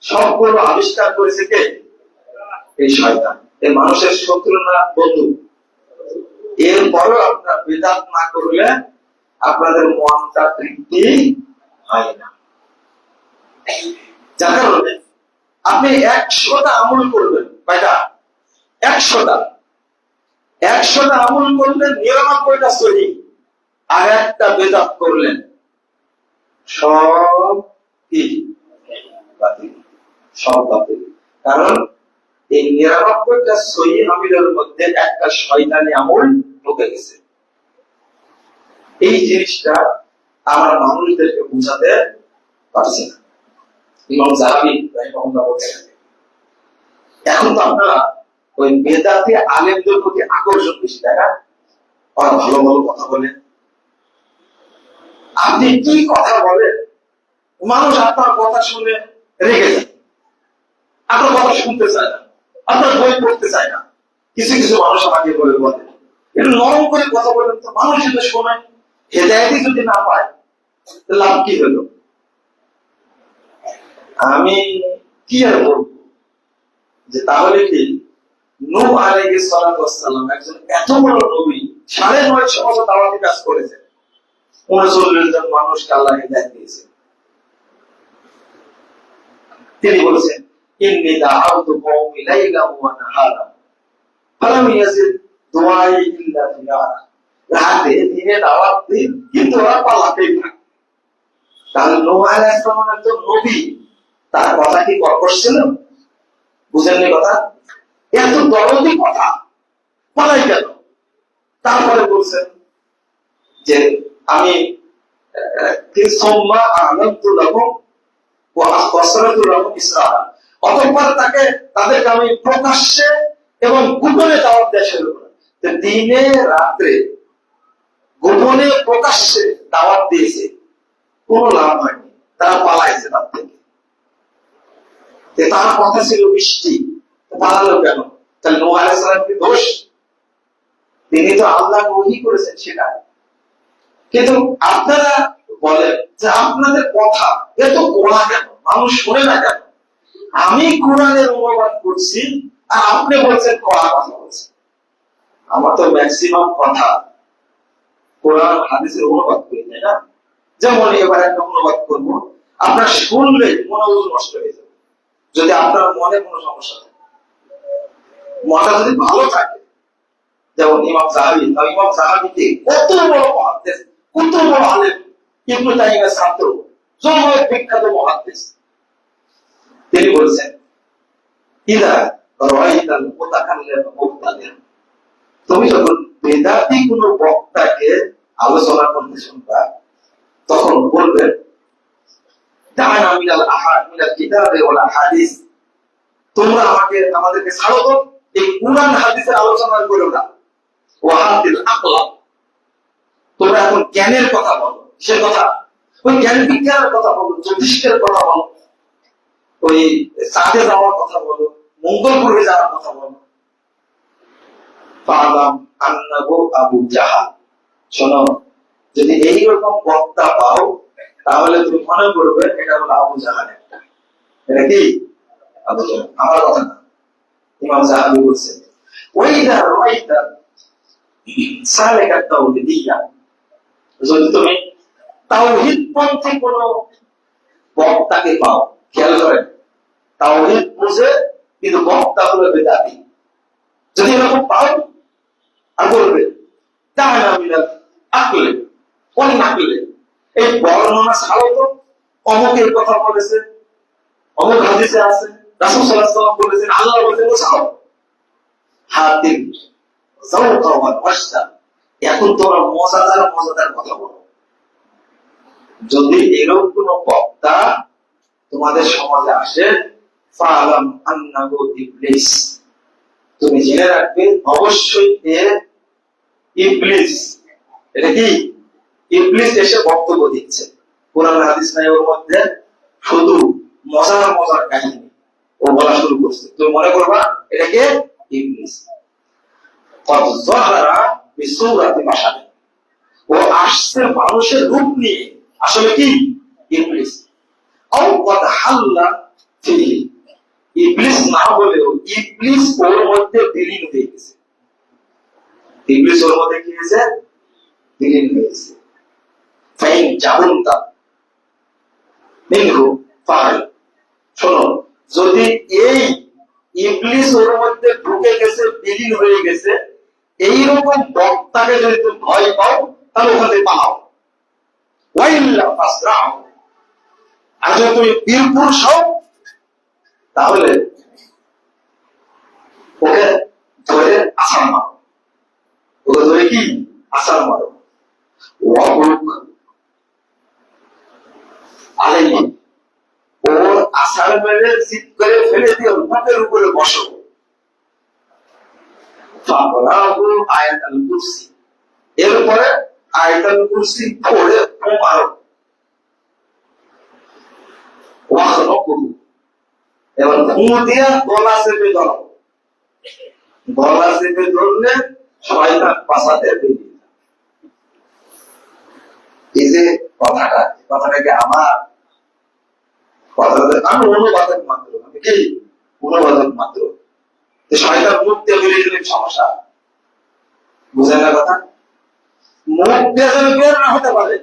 S1: সবগুলো আবিষ্কার করেছে কে? এই শয়তান। এই মানুষের শত্রু না বন্ধু? এরপরও আপনার বেদাত না করলে আপনাদের মনটা তৃপ্তি হয় না। যার কারণে আপনি 100টা আমল করবেন, কয়টা? 100টা। 100টা আমল করলেন, 99টা সহি, আর একটা বেদাত করলেন, সব কি বাতিল, সব বাতিল। কারণ এই 99টা সহি আমলের মধ্যে একটা শয়তানি আমল ঢুকে গেছে। এই জিনিসটা আমরা মানুষদেরকে বোঝাতে পারছি না। ইমাম যাহাবী রাহিমাহুল্লাহ বলেন, এখন তো আপনারা ওই বেদাতে আলেমদের প্রতি আকর্ষণ বেশি, তাই না? ওরা ভালো ভালো কথা বলে, আপনি কি কথা বলেন মানুষ আপনার কথা শুনে রেগে যায়, আপনার কথা শুনতে চায় না, আপনার বই পড়তে চায় না। কিছু কিছু মানুষ আমাকে বলে একটু নরম করে কথা বলেন তো, মানুষ যদি শোনে, হেদায়েতই যদি না পায় লাভ কি হলো? আমি কি আর বলবো, যে তাহলে কি নূহ আলাইহিস সালাম একজন এত বড় নবী, 950 বছর দাওয়াতি কাজ করেছেন, 39 জন মানুষকে আল্লাহ হিদায়াত দিয়েছেন। তিনি বলেছেন ইন্নী দাআউতু কওমি লাইলান ওয়া নাহারা ফালাম ইয়াজিদ দুআই ইল্লা ফিরারা। রাতে দিনে দাওয়াত দিন, কিন্তু ওরা পালাতেই থাকে। তাহলে নূহ আলাইহিস সালাম একজন নবী, তার কথা কি কর্কশ ছিল? বুঝেননি কথা? এত দরদি কথা, পালাই কেন? তারপরে বলছেন যে আমি অতঃপর তাদেরকে আমি প্রকাশ্যে এবং গোপনে দাওয়াত দেওয়া শুরু করি। দিনে রাত্রে গোপনে প্রকাশ্যে দাওয়াত দিয়েছে, কোন লাভ হয়নি, তারা পালাইছে তার থেকে। তার কথা ছিল বৃষ্টি, পালালো কেন? তাহলে নূহ আলাইহিস সালাম কি দোষ? তিনি তো আল্লাহ ওহী করেছেন সেটা। কিন্তু আপনারা বলেন যে আপনাদের কথা এত গোড়া কেন, মানুষ শোনে না কেন? আমি কোরআনের অনুবাদ করছি আর আপনি বলছেন কড়া কথা বলছেন। আমার তো ম্যাক্সিমাম কথা কোরআন হাদিসের অনুবাদ করি, তাই না? যেমন এবার একটা অনুবাদ করবো, আপনার শুনলে মনোযোগ নষ্ট হয়ে যাবে। যদি আপনার মনে কোনো সমস্যা থাকে, মনটা যদি ভালো থাকে যেমন ইমাম সাহাবী, ইমাম সাহাবীকে কত বড় মুহাদ্দিস, কত বড় আলেম, ইবনে তাইমিয়ার ছাত্র, জগৎ বিখ্যাত মুহাদ্দিস। তিনি বলছেন ইদা রাআইতাল মুতাকাল্লিম মুবতাদিআ, তুমি যখন বেদাতি কোন বক্তাকে আলোচনা করতে শুনবা তখন বলবে দা'না মিনাল আহাদ মিনাল কিতাবে ওয়াল হাদিস, তোমরা আমাদেরকে ছাড়ো তো, এই কুরআন হাদিসের আলোচনা করো না। ওয়াহাদিল আকলা, তোমরা এখন জ্ঞানের কথা বলো। সে কথা ওই জ্ঞান বিজ্ঞানের কথা বলো, জ্যোতিষের কথা বলো, ওই চাঁদে যাওয়ার কথা বলো, মঙ্গল গ্রহে যাওয়ার কথা বলো। ফালাম আন্নাহু আবু জাহাল, শোনো, যদি এইরকম বক্তা পাও তাহলে তুমি মনে করবে এটা হলো আবু জাহাল। একটা এটা কি আবু জাহাল, আমার কথা না, ইমাম সাহাবী বলছেন ওয়াইদা রাআইতা সালেকাত তাওহীদিয়া, যদি তুমি তাওহীদ পন্থী কোন বক্তাকে পাও, খেয়াল করেন, তাওহীদ বুঝে কিন্তু বক্তা হলো বেদাতি, যদি এরকম পাও আর বলবে দা'না মিনাল আকলি ওয়ান নাকলি, এই বর্ণনা ছাড়ো তো, অমুকের কথা বলেছে, অমুক হাদিসে আছে, রাসূল সাল্লাল্লাহু আলাইহি ওয়াসাল্লাম বলেছেন, আল্লাহ বলেছেন, ছাড়ো। হাতিম যাওকা ওয়া ওয়াশতা, এখন তোমরা মজাদার কথা বলো। যদি এরকম কোন বক্তা তোমাদের সমাজে আসে, ফালাম আন্নাহু ইবলিস, তুমি জেনে রাখবে অবশ্যই ইবলিস। এটা কি? ইবলিস এসে বক্তব্য দিচ্ছে, কোরআন হাদিস নাই ওর মধ্যে, শুধু মজার কাহিনী ও বলা শুরু করছে, তুমি মনে করবা এটাকে ইবলিস। কত যাহারা বিসূরাতি বাশার, ও আসছে মানুষের রূপ নিয়ে, আসলে কি ইবলিস। আও কত হাল্লা ফিহি, ইবলিস না বলেও ইবলিস ওর মধ্যে বিলীন হয়ে গেছে, ইবলিস ওর মধ্যে কি হয়েছে? বিলীন হয়ে গেছে। ফাইন জাহুনতা মিনহু ফাল, শোনো, যদি এই ইবলিস ওর মধ্যে ঢুকে গেছে, বিলীন হয়ে গেছে, এইরকম বক্তাকে যদি তুমি ভয় পাও তাহলে ওখানে পালাও। ওয়াইল্লা ফাসরাউ, আর যদি তুমি বীর পুরুষ হও তাহলে ওকে ধরে আছাড় মারো, ওকে ধরে কি আছাড় মারো। ওয়াবুক আলাইহি, ওর আছাড় মেরে জিদ করে ফেলে দিয়ে বুকের উপরে বসো। ফাকরাহু আয়াতুল কুরসি, এরপরে আয়াতুল কুরসি পড়ে মারো। ওয়াখরাহু, এবার ঘুম দিয়া গলা চেপে ধরো, গলা চেপে ধরলে শয়তান পাছাতে বেরিয়ে যায়। এই যে কথাটাকে আমার কথাটা আমি অনুবাদক মাত্র, আমি কি অনুবাদক মাত্র, শয়তান মুখ দিয়ে বেরিয়ে গেলে সমস্যা, বুঝেন না কথা? মুখ দিয়ে যেন বের না হতে পারে,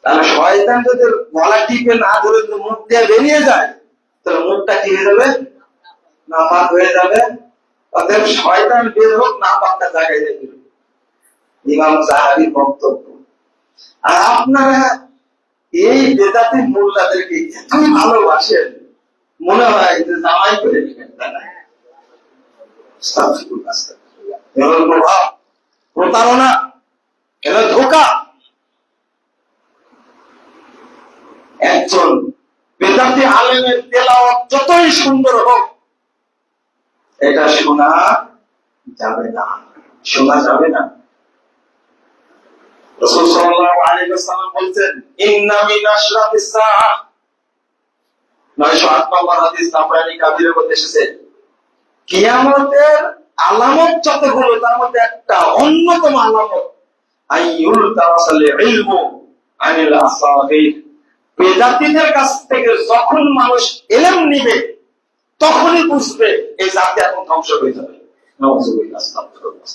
S1: তাহলে শয়তান যদি গলা টিপে না ধরে মুখ দিয়ে বেরিয়ে যায় তাহলে মুখটা কি হয়ে যাবে? নাপাক হয়ে যাবে। অতএব শয়তান বের হোক, নাপাকটা জায়গায় যাবে। ইমাম সাহাবীর বক্তব্য। আর আপনারা এই বেদাতি মোল্লাদেরকে এতই ভালোবাসেন, মনে হয় যে জামাই করে নেবেন, তাই না? এর প্রভাব, প্রতারণা, এর ধোঁকা। একজন বেদাতি আলেমের তেলাওয়াত যতই সুন্দর হোক, এটা শোনা যাবে না, শোনা যাবে না। রাসূল সাল্লাল্লাহু আলাইহি ওয়াসাল্লাম বলেন, ইন্না মিন আশরাতিস সাআহ, 908 নম্বর হাদিস তাবরানী কাবীরের মধ্যে এসেছে, কিয়ামতের আলামত যতগুলো তার মধ্যে একটা অন্যতম আলামত আইয়ুল তাওয়াসাল ইলমু আনিল আসাগীর, বেদাতীদের কাছ থেকে যখন মানুষ ইলম নিবে তখনই বুঝবে এই জাতি এখন ধ্বংস হয়ে যাবে। নাউযুবিল্লাহ, আস্তাগফিরুল্লাহ।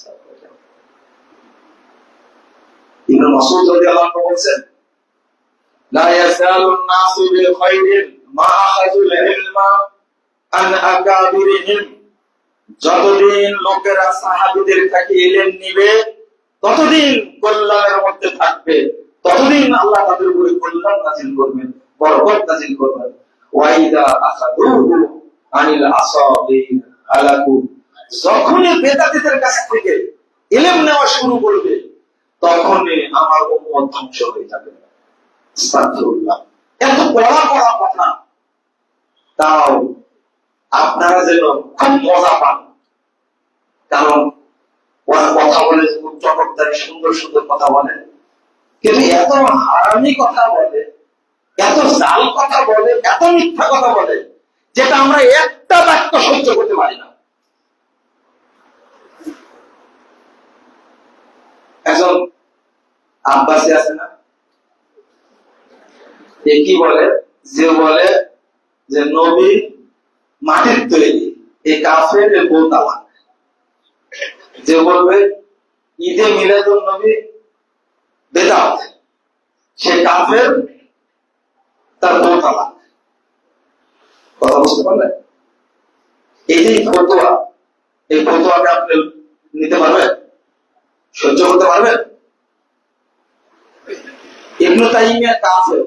S1: ইবনে মাসউদ রাদিয়াল্লাহু আনহু বলেন, লা ইয়াসালুন নাসু বিল খায়রিন মা আখাযুল ইলমা আন আকাবিরিহিম, যতদিন লোকেরা সাহাবীদের থেকে ইলম নিবে ততদিন কল্যাণের মধ্যে থাকবে, ততদিন আল্লাহ তাদের উপরে কল্যাণ নাযিল করবেন, বরকত নাযিল করবেন। ওয়াইদা আখাদুহু আনিল আসাবির হালাকু, যখনই বেদাতীদের কাছ থেকে ইলম নেওয়া শুরু করবে তখনই আমার উম্মত ধ্বংস হয়ে যাবে। আস্তাগফিরুল্লাহ। এত বড় বড় কথা, তাও আপনারা যেন খুব মজা পান, কারণ ওরা কথা বলে খুব চটকদারি সুন্দর সুন্দর কথা বলে, কিন্তু এত হারামি কথা বলে, এত জাল কথা বলে, এত মিথ্যা কথা বলে, যেটা আমরা একটা বাক্য সহ্য করতে পারি না। একজন আব্বাসী আছে না, কি বলে, যে বলে যে নবী মাটির তৈরি, এই কাফের বউ তালাক। যে বলবে ঈদে মিলাদুন নবী বেদাত, সে কাফের, তার বউ তালাক। কথা বুঝতে পারলেন? এই যে ফতোয়া, এই ফতোয়াকে আপনি নিতে পারবেন, সহ্য করতে পারবেন? ইবনে তাইমিয়া কাফের।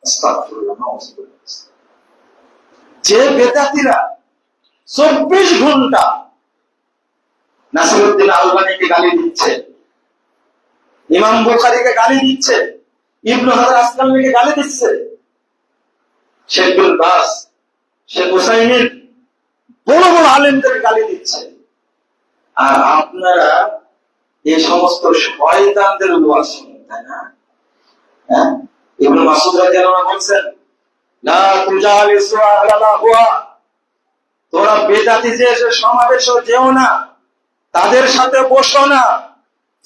S1: আস্তাগফিরুল্লাহ। যে বেদাতীরা 24 ঘন্টা নাসিরউদ্দিন আলবানীকে গালি দিচ্ছে, ইমাম বুখারীকে গালি দিচ্ছে, ইবনে হাজার আসকালানিকে গালি দিচ্ছে, শেখ বিন বাজ, শেখ হুসাইনের বড় বড় আলেমদের গালি দিচ্ছে, আর আপনারা এই সমস্ত শয়তানদের ওয়াজ শুনেন, তাই না? হ্যাঁ, ইবনে মাসউদ রাদিয়াল্লাহু আনহু বলেন, লা তুজালিসু আহলাল আহওয়া, তোমরা বেদাতি যে সমাবেশে যেও না, তাদের সাথে বসো না।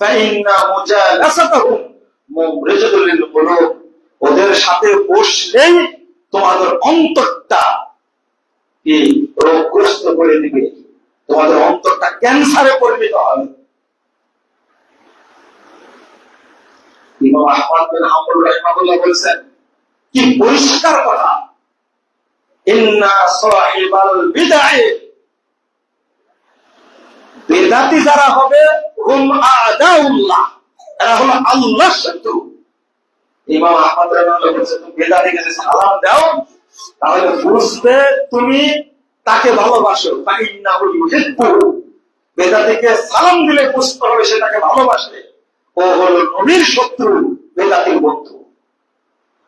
S1: ফাইন্না মুজালাসাতুহুম মুমরিজাতুল লিল কুলুব, ওদের সাথে বসলেই তোমাদের অন্তরটা কি রোগগ্রস্ত করে দিবে, তোমাদের অন্তরটা ক্যান্সারে পরিণত হবে। ইমাম আহমদ বিন হাম্বল রাহিমাহুল্লাহ বলেছেন, কি পরিষ্কার কথা, ইন্না সাহিবাল বিদআহ, বেদাতি যারা হবে হুম আদাউল্লাহ, এরা হলো আল্লাহর শত্রু। ইমাম আহমদ রাহিমাহুল্লাহ বলেছেন, তুমি বেদাতিকে যে সালাম দাও তাহলে বুঝবে তুমি তাকে ভালোবাসো। ফাইন্নাহু ইউহিব্বু, বেদাতিকে সালাম দিলে বুঝতে হবে সে তাকে ভালোবাসে, ও হলো নবীর শত্রু, বেদাতির বন্ধু।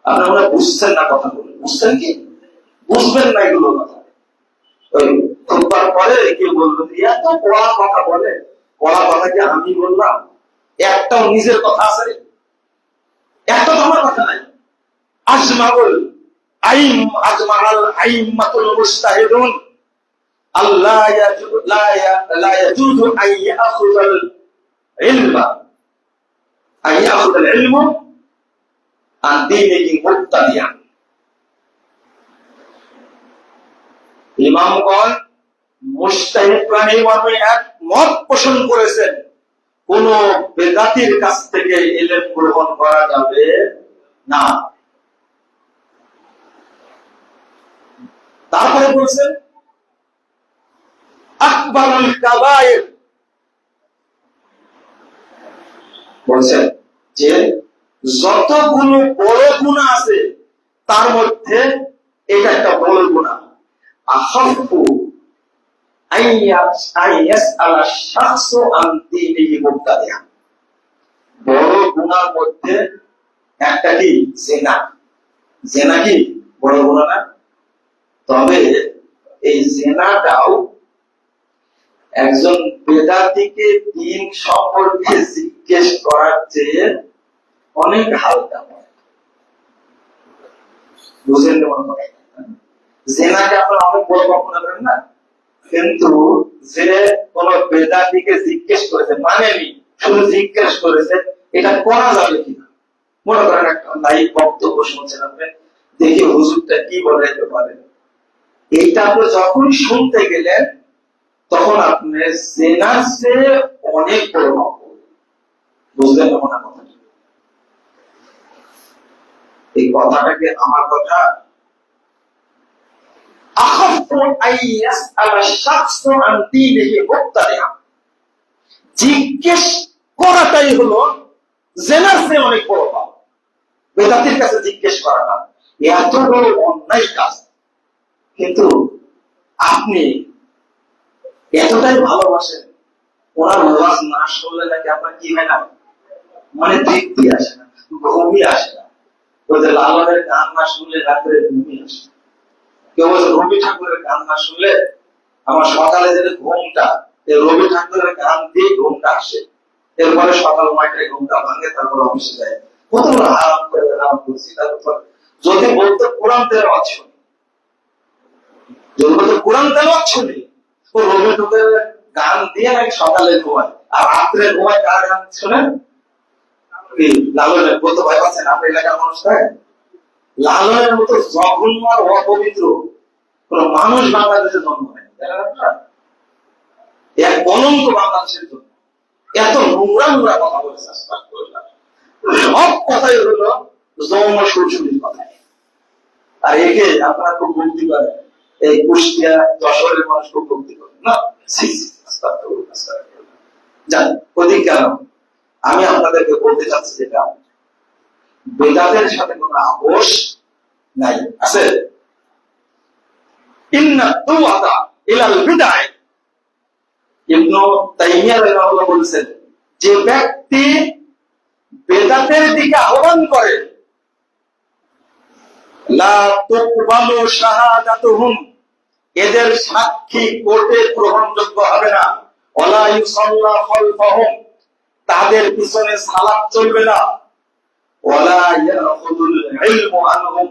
S1: আপনারা মনে বুঝছেন না কথাগুলো? বুঝছেন কি? বুঝবেন না এগুলো কথা। ওই খুতবার পরে কেউ বললো এত পড়া কথা বলে, পড়া কথা কি আমি বললাম? একটাও নিজের কথা আছে? একটা তো আমার কথা নাই। আজমাউল আইম, আজমাল আইম্মাতুল মুজতাহিদুন আল্লাহ লা ইয়াজুজু আন ইয়াখুযাল ইলমা আন ইয়াখুযাল ইলমু আন দীনিহি মুবতাদিয়ান। ইমামগণ মুজতাহিদ প্রাণীগণ এক মত পোষণ করেছেন, কোন বেদাতির কাছ থেকে ইলম গ্রহণ করা যাবে না। তারপরে বলছেন আকবারুল কাবায়ের, বলছেন যে যতগুলো বড় গুনাহ আছে তার মধ্যে এটা একটা বড় গুনাহ। আখাফু আইয়াস আলা শাখসু আন দীনিহি মুবতাদিআ, বড় গুনাহর মধ্যে একটা কি জিনা। জিনা কি বড় গুনাহ না? তবে এই জিনাটাও একজন বেদাতিকে দ্বীন সম্পর্কে জিজ্ঞেস করার চেয়ে অনেক হালকা। বুঝেন তো? জিনাকে আপনারা অনেক বড় কল্পনা করেন না, কিন্তু যে কোন বেদাতিকে জিজ্ঞেস করেছে মানেনি, শুধু জিজ্ঞেস করেছে এটা করা যাবে কিনা। মনে করেন একটা লাইভ বক্তব্য শুনছেন আপনি, দেখি হুজুরটা কি বলে পারে, এইটা আপনি যখন শুনতে গেলেন তখন আপনি জেনার চেয়ে অনেক বড় পাপ। বুঝলেন না কথা? এই কথাটাকে আমার কথা আখাফু আইয়াস আলা শাখসু আন দীনিহি মুবতাদিআ, জিজ্ঞেস করাটাই হলো জেনার চেয়ে অনেক বড় পাপ। বেদাতির কাছে জিজ্ঞেস করাটা এত বড় অন্যায় কাজ। কিন্তু আপনি এতটাই ভালোবাসেন, ওনার ওয়াজ না শুনলে নাকি আপনার কি হয় না, মানে তৃপ্তি আসে না, ঘুমই আসে না। ওদের লালনের গান না শুনলে রাত্রে ঘুমই আসে না। কেউ বলছে রবি ঠাকুরের গান না শুনলে আমার সকালে যে ঘুমটা, এই রবি ঠাকুরের গান দিয়ে ঘুমটা আসে, এরপরে সকাল 9টায় ঘুমটা ভাঙে, তারপর অফিসে যায়। কত আরাম করে আরাম করছি। তারপর যদি বলতো কোরআন তেলাওয়াত শুনি, যদি বলতো কোরআন তেলাওয়াত শুনি, ও রবি ঠাকুরের গান দিয়ে নাকি সকালে ঘুমায়, আর রাত্রে ঘুমায় কার গান শোনেন? লালনের। বলতে ভয় পাচ্ছেন আপনার এলাকার মানুষটাই? লালনের মতো জঘন্য আর অপবিত্র কোন মানুষ বাংলাদেশে জন্ম নেয়, এক কলঙ্ক বাংলাদেশের জন্য। এত নোংরা নোংরা কথা বলেছে, সব কথাই হলো যৌন শৈশবীর কথা। আর একে আপনারা খুব ভক্তি করেন, এই কুষ্টিয়া যশোরের মানুষ খুব ভক্তি করেন না। যান ওদিক কেন, আমি আপনাদেরকে বলতে চাচ্ছি যেটা বেদাতের সাথে কোনো আপোষ নাই। আছে ইন্না দুআতা ইলাল বিদআহ, ইবনে তাইমিয়া রাহিমাহুল্লাহ বলেছেন, যে ব্যক্তি বেদাতের দিকে আহ্বান করে, লা তুকবালু শাহাদাতুহুম, এদের সাক্ষী কোর্টে গ্রহণযোগ্য হবে না। ওয়ালা ইউসাল্লা খালফাহুম, তাদের পিছনে সালাত চলবে না। ওয়ালা ইয়াখুদুল ইলমু আনহুম,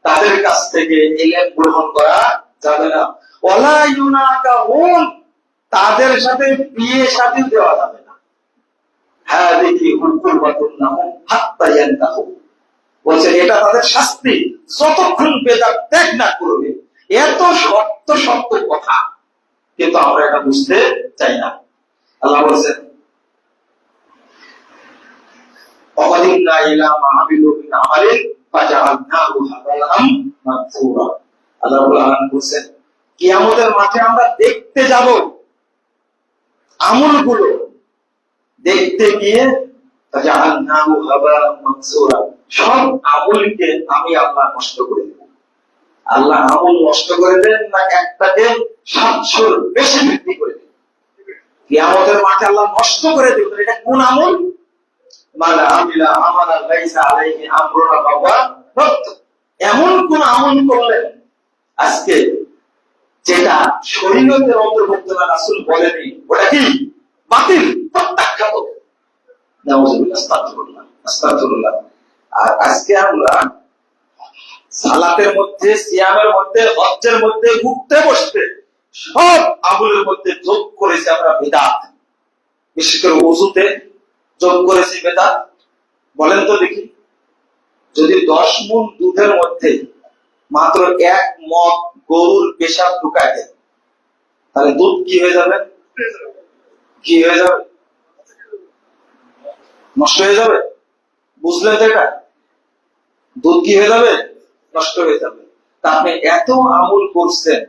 S1: তাদের কাছ থেকে ইলম গ্রহণ করা যাবে না। ওয়ালা ইউনাকাহুম, তাদের সাথে বিয়ে শাদী দেওয়া যাবে না। হাদিহি হুকুমাতুন লাহুম হাত্তা ইয়ানতাহু, বলছে এটা তাদের শাস্তি যতক্ষণ বেদাত ত্যাগ না করবে। এত শক্ত শক্ত কথা, কিন্তু আমরা এটা বুঝতে চাই না। আল্লাহ বলছেন ওয়াকাদিমনা ইলা মা আমিলু মিন আমালিন ফাজআলনাহু হাবাআম মানসুরা। আল্লাহ রাব্বুল আলামিন বলেন কিয়ামতের মাঠে আমরা দেখতে যাব আমলগুলো, দেখতে গিয়ে ফাজআলনাহু হাবাআম মানসুরা, সব আমলকে আমি আল্লাহ নষ্ট করে দেব। আল্লাহ আমল নষ্ট করে দেন না একটাকে 700 বেশি বৃদ্ধি করে দেন। কিয়ামতের মাঠে আল্লাহ নষ্ট করে দেবেন। এটা কোন আমল? মালা আমিলা আমালা লাইসা আলাইহি আমরুনা ফাহুয়া রদ্দ। এমন কোন আমল করলেন আজকে যেটা শরীয়তের অন্তর্ভুক্ত না, রাসূল বলেনি, ওটা কি বাতিল, প্রত্যাখ্যাত। নাউযুবিল্লাহ, আস্তাগফিরুল্লাহ, আস্তাগফিরুল্লাহ। আর আজকে আমরা সালাতের মধ্যে, সিয়ামের মধ্যে, হজ্জের মধ্যে, উঠতে বসতে সব আমলের মধ্যে যোগ করেছি আমরা বিদআত। বিশেষ করে ওযুতে যোগ করেছি বেদাত। বলেন তো দেখি, যদি 10 মণ দুধের মধ্যে মাত্র 1 মগ গরুর পেশাব ঢুকায় দেয়, তাহলে দুধ কি হয়ে যাবে? কি হয়ে যাবে? নষ্ট হয়ে যাবে। বুঝলেন তো? এটা দুধ কি হয়ে যাবে? নষ্ট হয়ে যাবে। তা আপনি এত আমল করছেন,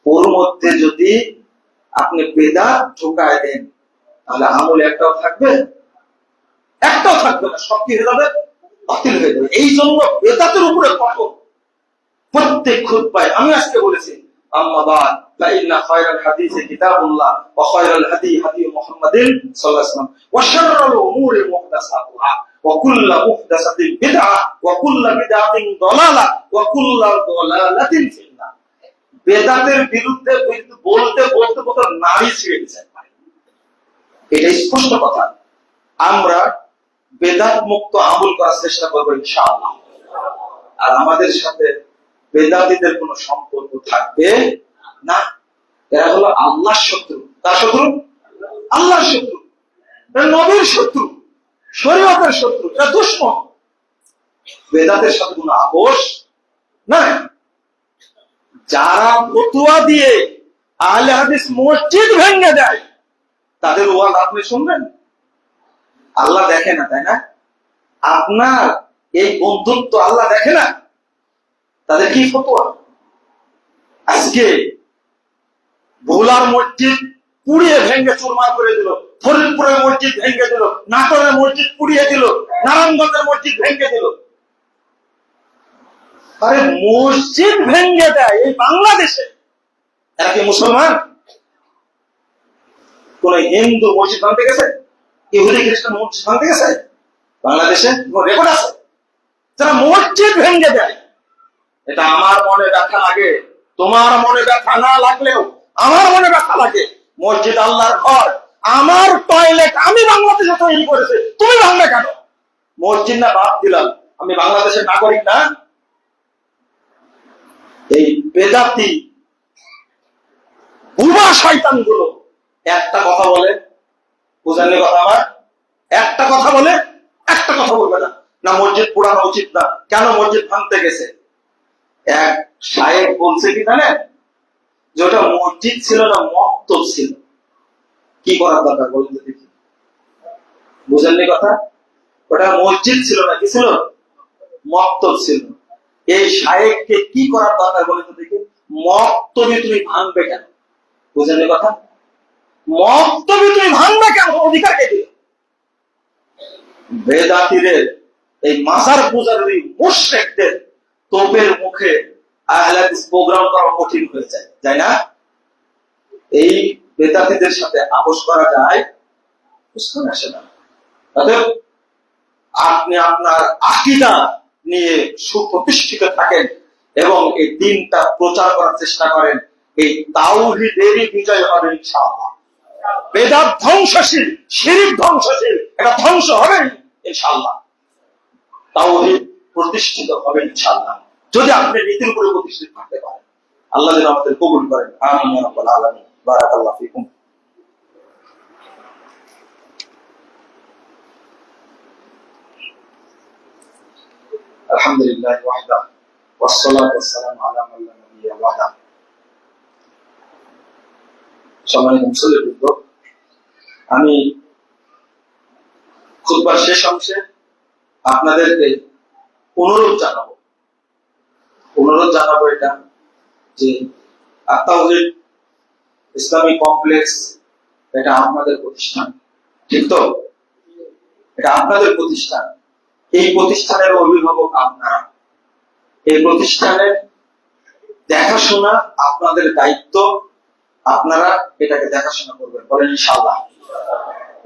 S1: ওর মধ্যে যদি আপনি বেদাত ঢুকায় দেন, তাহলে আমল একটাও থাকবে? একটাও থাকবে না, সব কি হয়ে যাবে? বাতিল হয়ে যাবে। এই জন্য বেদাতের উপরে কঠোর। প্রত্যেক খুতবায় আমি আজকে বলেছি, আম্মা বাদ ফাইন্না খায়রাল হাদিসি কিতাবুল্লাহ ওয়া খায়রাল হাদি হাদি মুহাম্মাদিন সাল্লাল্লাহু আলাইহি ওয়াসাল্লাম ওয়া শাররাল উমুরি মুহদাসাতুহা ওয়া কুল্লু মুহদাসাতিন বিদআ ওয়া কুল্লু বিদআতিন দালালা ওয়া কুল্লু দালালাতিন ফিন্নার। বেদাতের বিরুদ্ধে বলতে বলতে বলতে নারী ছিঁড়ে গেছে। এটাই স্পষ্ট কথা। আমরা বেদাত মুক্ত আমল করার চেষ্টা করবো ইনশাআল্লাহ। আর আমাদের সাথে বেদাতীদের কোনো সম্পর্ক থাকবে না। এরা হলো আল্লাহর শত্রু। তার শত্রু? আল্লাহর শত্রু, নবীর শত্রু, শরীয়তের শত্রু, এরা দুশমন। বেদাতের সাথে কোনো আপোষ নাই। যারা ফতোয়া দিয়ে আহলে হাদিস মসজিদ ভেঙে দেয়, তাদের ওয়াজ আপনি শুনবেন? আল্লাহ দেখে না, তাই না? আপনার এই বন্ধুত্ব আল্লাহ দেখে না? তাদের কি ফতোয়া? আজকে ভোলার মসজিদ পুড়িয়ে ভেঙে চুরমার করে দিল, ফরিদপুরের মসজিদ ভেঙে দিল, নাটোরের মসজিদ পুড়িয়ে দিল, নারায়ণগঞ্জের মসজিদ ভেঙে দিল। আরে মসজিদ ভেঙে দেয় এই বাংলাদেশে, এরা কি মুসলমান? কোন হিন্দু মসজিদ ভাঙতে গেছে? ইহুদি খ্রিস্টান মসজিদ ভাঙতে গেছে? বাংলাদেশে কোন রেকর্ড আছে? যারা মসজিদ ভেঙে দেয়, এটা আমার মনে ব্যথা লাগে, তোমার মনে ব্যথা না লাগলেও আমার মনে ব্যথা লাগে। মসজিদ আল্লাহর ঘর, আমার টয়লেট আমি বাংলাদেশে তৈরি করেছি, তুমি ভাঙবে কেন? মসজিদ না বাদ দিলাম, আমি বাংলাদেশের নাগরিক না? এই বেদাতি বুবা শয়তান গুলো একটা কথা বলে, বুঝেননি কথা আমার? একটা কথা বলে, একটা কথা বলবে না, না মসজিদ পোড়ানো উচিত না, কেন মসজিদ ভাঙতে গেছে? এক শায়েখ বলছে কি জানেন, যে ওটা মসজিদ ছিল না, মক্তব ছিল। কি করার দরকার বলুন তো দেখি, বুঝেননি কথা? ওটা মসজিদ ছিল না, কি ছিল? মক্তব ছিল। এই শায়েখকে কি করার দরকার বলুন তো দেখি? মক্তবে তুমি ভাঙবে কেন? বুঝেননি কথা? মক্তবে তুমি ভাঙবে কেন? অধিকার কে দিল? বেদাতিদের, এই মাজার পূজারী মুশরিকদের তোপের মুখে আহলে হাদিস প্রোগ্রাম করা কঠিন হয়ে যায়, তাই না? এই বেদাতিদের সাথে আপোষ করা যায়? প্রশ্ন আসে না। অতএব আপনি আপনার আকীদা নিয়ে সুপ্রতিষ্ঠিত থাকেন এবং এই দিনটা প্রচার করার চেষ্টা করেন, এই তাওহীদেরই বিজয় হবে ইনশাআল্লাহ। বেদাত ধ্বংসশীল, শিরক ধ্বংসশীল, এটা ধ্বংস হবে ইনশাআল্লাহ। তাওহীদ প্রতিষ্ঠিত হবে ইনশাআল্লাহ, যদি আপনি নীতির উপরে প্রতিষ্ঠিত থাকতে পারেন। আল্লাহ যেন আমাদের কবুল করেন, আমিন ইয়া রাব্বাল আলামিন। বারাকাল্লাহু ফিকুম। আলহামদুলিল্লাহ ওয়াহদা ওয়াসসালাতু ওয়াসসালামু আলা মান লা নাবিয়্যা বা'দা। সম্মানিত মুসল্লিবৃন্দ, আমি খুতবার শেষ অংশে আপনাদেরকে অনুরোধ জানাবো এটা, যে আত-তাওহীদ ইসলামিক কমপ্লেক্স এটা আপনাদের প্রতিষ্ঠান, ঠিক তো? এটা আপনাদের প্রতিষ্ঠান, এই প্রতিষ্ঠানের অভিভাবক আপনারা, এই প্রতিষ্ঠানের দেখাশোনা আপনাদের দায়িত্ব, আপনারা এটাকে দেখাশোনা করবেন, বলেন ইনশাআল্লাহ।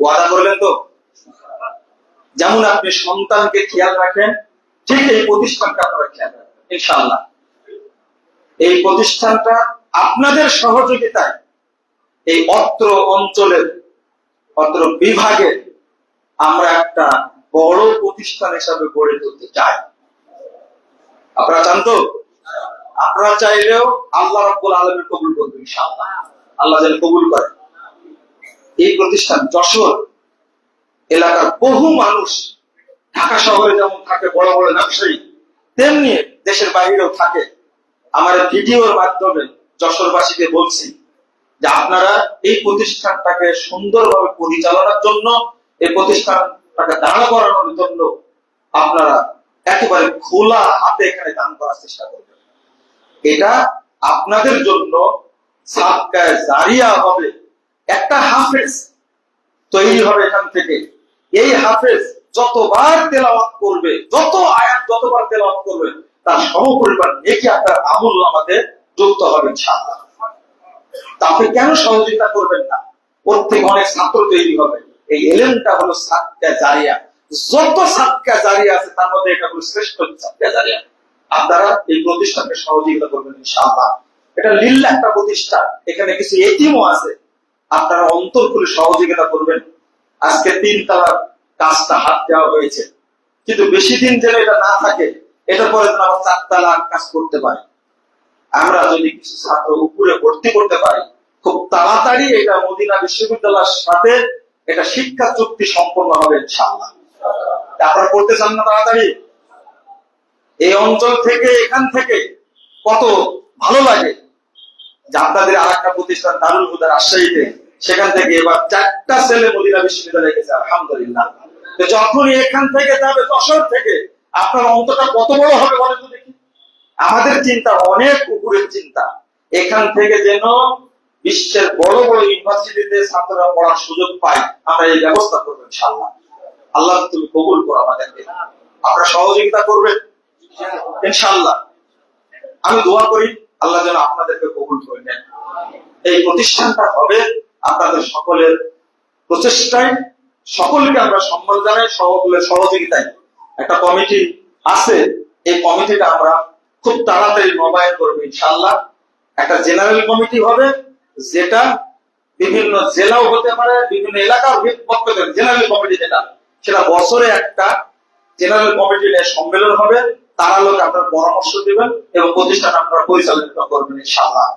S1: ওয়াদা করবেন তো? যেমন আপনি সন্তানকে খেয়াল রাখেন, ঠিক এই প্রতিষ্ঠানটা আপনারা খেয়াল রাখবেন ইনশাআল্লাহ। এই প্রতিষ্ঠানটা আপনাদের সহযোগিতায় এই অত্র অঞ্চলের, অত্র বিভাগের আমরা একটা বড় প্রতিষ্ঠান হিসাবে গড়ে তুলতে চাই। আপনারা চান তো? আপনারা চাইলেও আল্লাহ রাব্বুল আলামিন কবুল করবেন ইনশাআল্লাহ। আল্লাহ যেন কবুল করেন। এই প্রতিষ্ঠান যশোর এলাকার বহু মানুষ, ঢাকা শহরে যেমন থাকে বড় বড় ব্যবসায়ী, তেমনি দেশের বাইরেও থাকে। আমার ভিডিওর মাধ্যমে যশোরবাসীকে বলছি যে আপনারা এই প্রতিষ্ঠানটাকে সুন্দরভাবে পরিচালনার জন্য, এই প্রতিষ্ঠানটাকে দাঁড়া করানোর জন্য আপনারা একেবারে খোলা হাতে এখানে দান করার চেষ্টা করবেন। এটা আপনাদের জন্য সাদকায়ে জারিয়া হবে। একটা হাফেজ তৈরি হবে এখান থেকে। এই হাফেজ যতবার তেলাওয়াত করবে, যত আয়াত যতবার তেলাওয়াত করবে, তার সমপরিমাণ নেকি আপনার আমল আমাদের যুক্ত হবে ইনশাআল্লাহ। তাকে কেন সহযোগিতা করবেন না? ওর থেকে অনেক ছাত্র তৈরি হবে। এই এলেমটা হলো সাদকায়ে জারিয়া। যত সাদকায়ে জারিয়া আছে তার মধ্যে এটা হলো শ্রেষ্ঠ সাদকায়ে জারিয়া। আপনারা এই প্রতিষ্ঠানকে সহযোগিতা করবেন ইনশাআল্লাহ। এটা লিল্লাহ একটা প্রতিষ্ঠান, এখানে কিছু এতিমও আছে, আপনারা অন্তর খুলে সহযোগিতা করবেন। আজকে 3 তলার কাজটা হাত দেওয়া হয়েছে, কিন্তু বেশি দিন যেন এটা না থাকে, এটার পরে যেন আমরা 4 তলার কাজ করতে পারি। আমরা যদি কিছু ছাত্র উপরে ভর্তি করতে পারি, খুব তাড়াতাড়ি এটা মদিনা বিশ্ববিদ্যালয়ের সাথে এটা শিক্ষা চুক্তি সম্পন্ন হবে ইনশাআল্লাহ। আপনারা করতে চান না তাড়াতাড়ি? এই অঞ্চল থেকে, এখান থেকে কত ভালো লাগে যে আপনাদের আরেকটা প্রতিষ্ঠান দারুল হুদা রাজশাহীতে, সেখান থেকে এবার 4টা ছেলে মদিনা বিশ্ববিদ্যালয়ে গেছে, আলহামদুলিল্লাহ। তো যখনই এখান থেকে যাবে, যশোর থেকে, আপনার অন্তরটা কত বড় হবে বলেন তো দেখি। আমাদের চিন্তা অনেক উপরের চিন্তা। এখান থেকে যেন বিশ্বের বড় বড় ইউনিভার্সিটিতে ছাত্ররা পড়ার সুযোগ পায়, আমরা এই ব্যবস্থা করবো ইনশাআল্লাহ। আল্লাহ তুমি কবুল করো আমাদেরকে, আপনারা সহযোগিতা করবেন ইনশাআল্লাহ। আমি দোয়া করি আল্লাহ যেন আপনাদেরকে কবুল করে নেন। এই প্রতিষ্ঠানটা হবে আপনাদের সকলের প্রচেষ্টায়, সকলকে আমরা সম্মান জানাই, সকলের সহযোগিতায়। একটা কমিটি আছে, এই কমিটিটা আমরা খুব তাড়াতাড়ি নবায়ন করবো ইনশাআল্লাহ। একটা জেনারেল কমিটি হবে, যেটা বিভিন্ন জেলাও হতে পারে, বিভিন্ন এলাকার পক্ষে জেনারেল কমিটি যেটা, সেটা বছরে একটা জেনারেল কমিটি নিয়ে সম্মেলন হবে। তারা লোক আপনার পরামর্শ দিবেন এবং প্রতিষ্ঠান আপনারা পরিচালিত করবেন ইনশাআল্লাহ।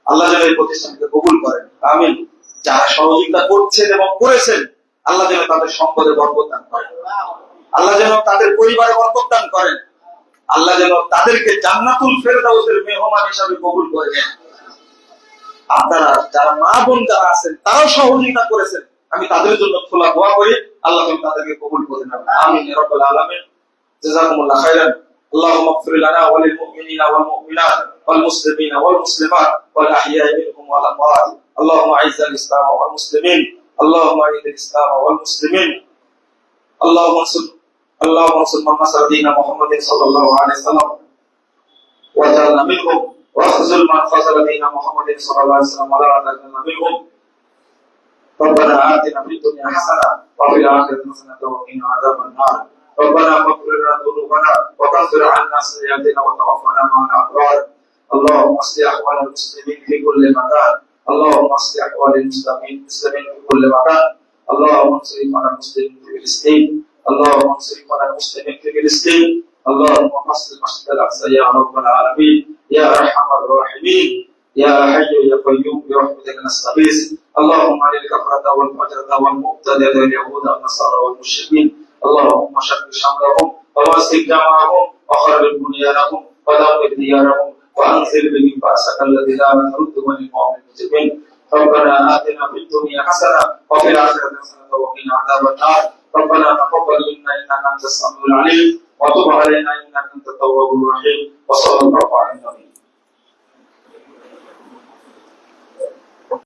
S1: আল্লাহ যেন এই প্রতিষ্ঠানকে কবুল করেন, আমিন। যারা সহযোগিতা করছেন এবং করেছেন, আল্লাহ যেন তাদের সম্পদে বরকত দান করেন, আল্লাহ যেন তাদের পরিবারে বরকত দান করেন, আল্লাহ যেন তাদেরকে জান্নাতুল ফেরদাউসের মেহমান হিসাবে কবুল করে নেন। আপনারা যারা মা বোন যারা আছেন, তারাও সহযোগিতা করেছেন, আমি তাদের জন্য খোলা দোয়া করি, আল্লাহ যেন তাদেরকে কবুল করে নেন, আমিন ইয়া রাব্বাল আলামিন। জাযাকুমুল্লাহ খাইরান। اللهم اغفر لنا وللمؤمنين والمؤمنات والمسلمين والمسلمات والأحياء منهم والأموات. اللهم أعز الإسلام والمسلمين، اللهم أعز الإسلام والمسلمين، اللهم انصر من نصر دين محمد صلى الله عليه وسلم وجعلنا منهم، واخذل من خذل دين محمد صلى الله عليه وسلم ولا تجعلنا منهم. ربنا آتنا في الدنيا حسنة وفي الآخرة حسنة وقنا عذاب النار. ربنا اغفر لنا ذنوبنا وكفر عنا سيئاتنا وتوفنا مع الأبرار. اللهم اصلح أحوال المسلمين في كل مكان، اللهم اصلح أحوال المسلمين في كل مكان. اللهم انصر إخوان المسلمين في فلسطين، اللهم انصر إخوان المسلمين في فلسطين. اللهم اصلح مسجد الأقصى يا رب العالمين يا أرحم الراحمين يا حي يا قيوم برحمتك نستغيث. اللهم على الكفرة والفجرة والمبتدئة واليهود والنصارى والمشركين، اللهم شتت شملهم ووسع جمعهم وخرب بنيانهم ودمر ديارهم وانزل بهم باسك الذي لا ترد من القوم المجرمين. ربنا آتنا في الدنيا حسنة وفي الآخرة حسنة وقنا عذاب النار. ربنا تقبل منا إنك أنت السميع العليم وتب علينا إنك أنت التواب الرحيم. وصلى الله على النبي.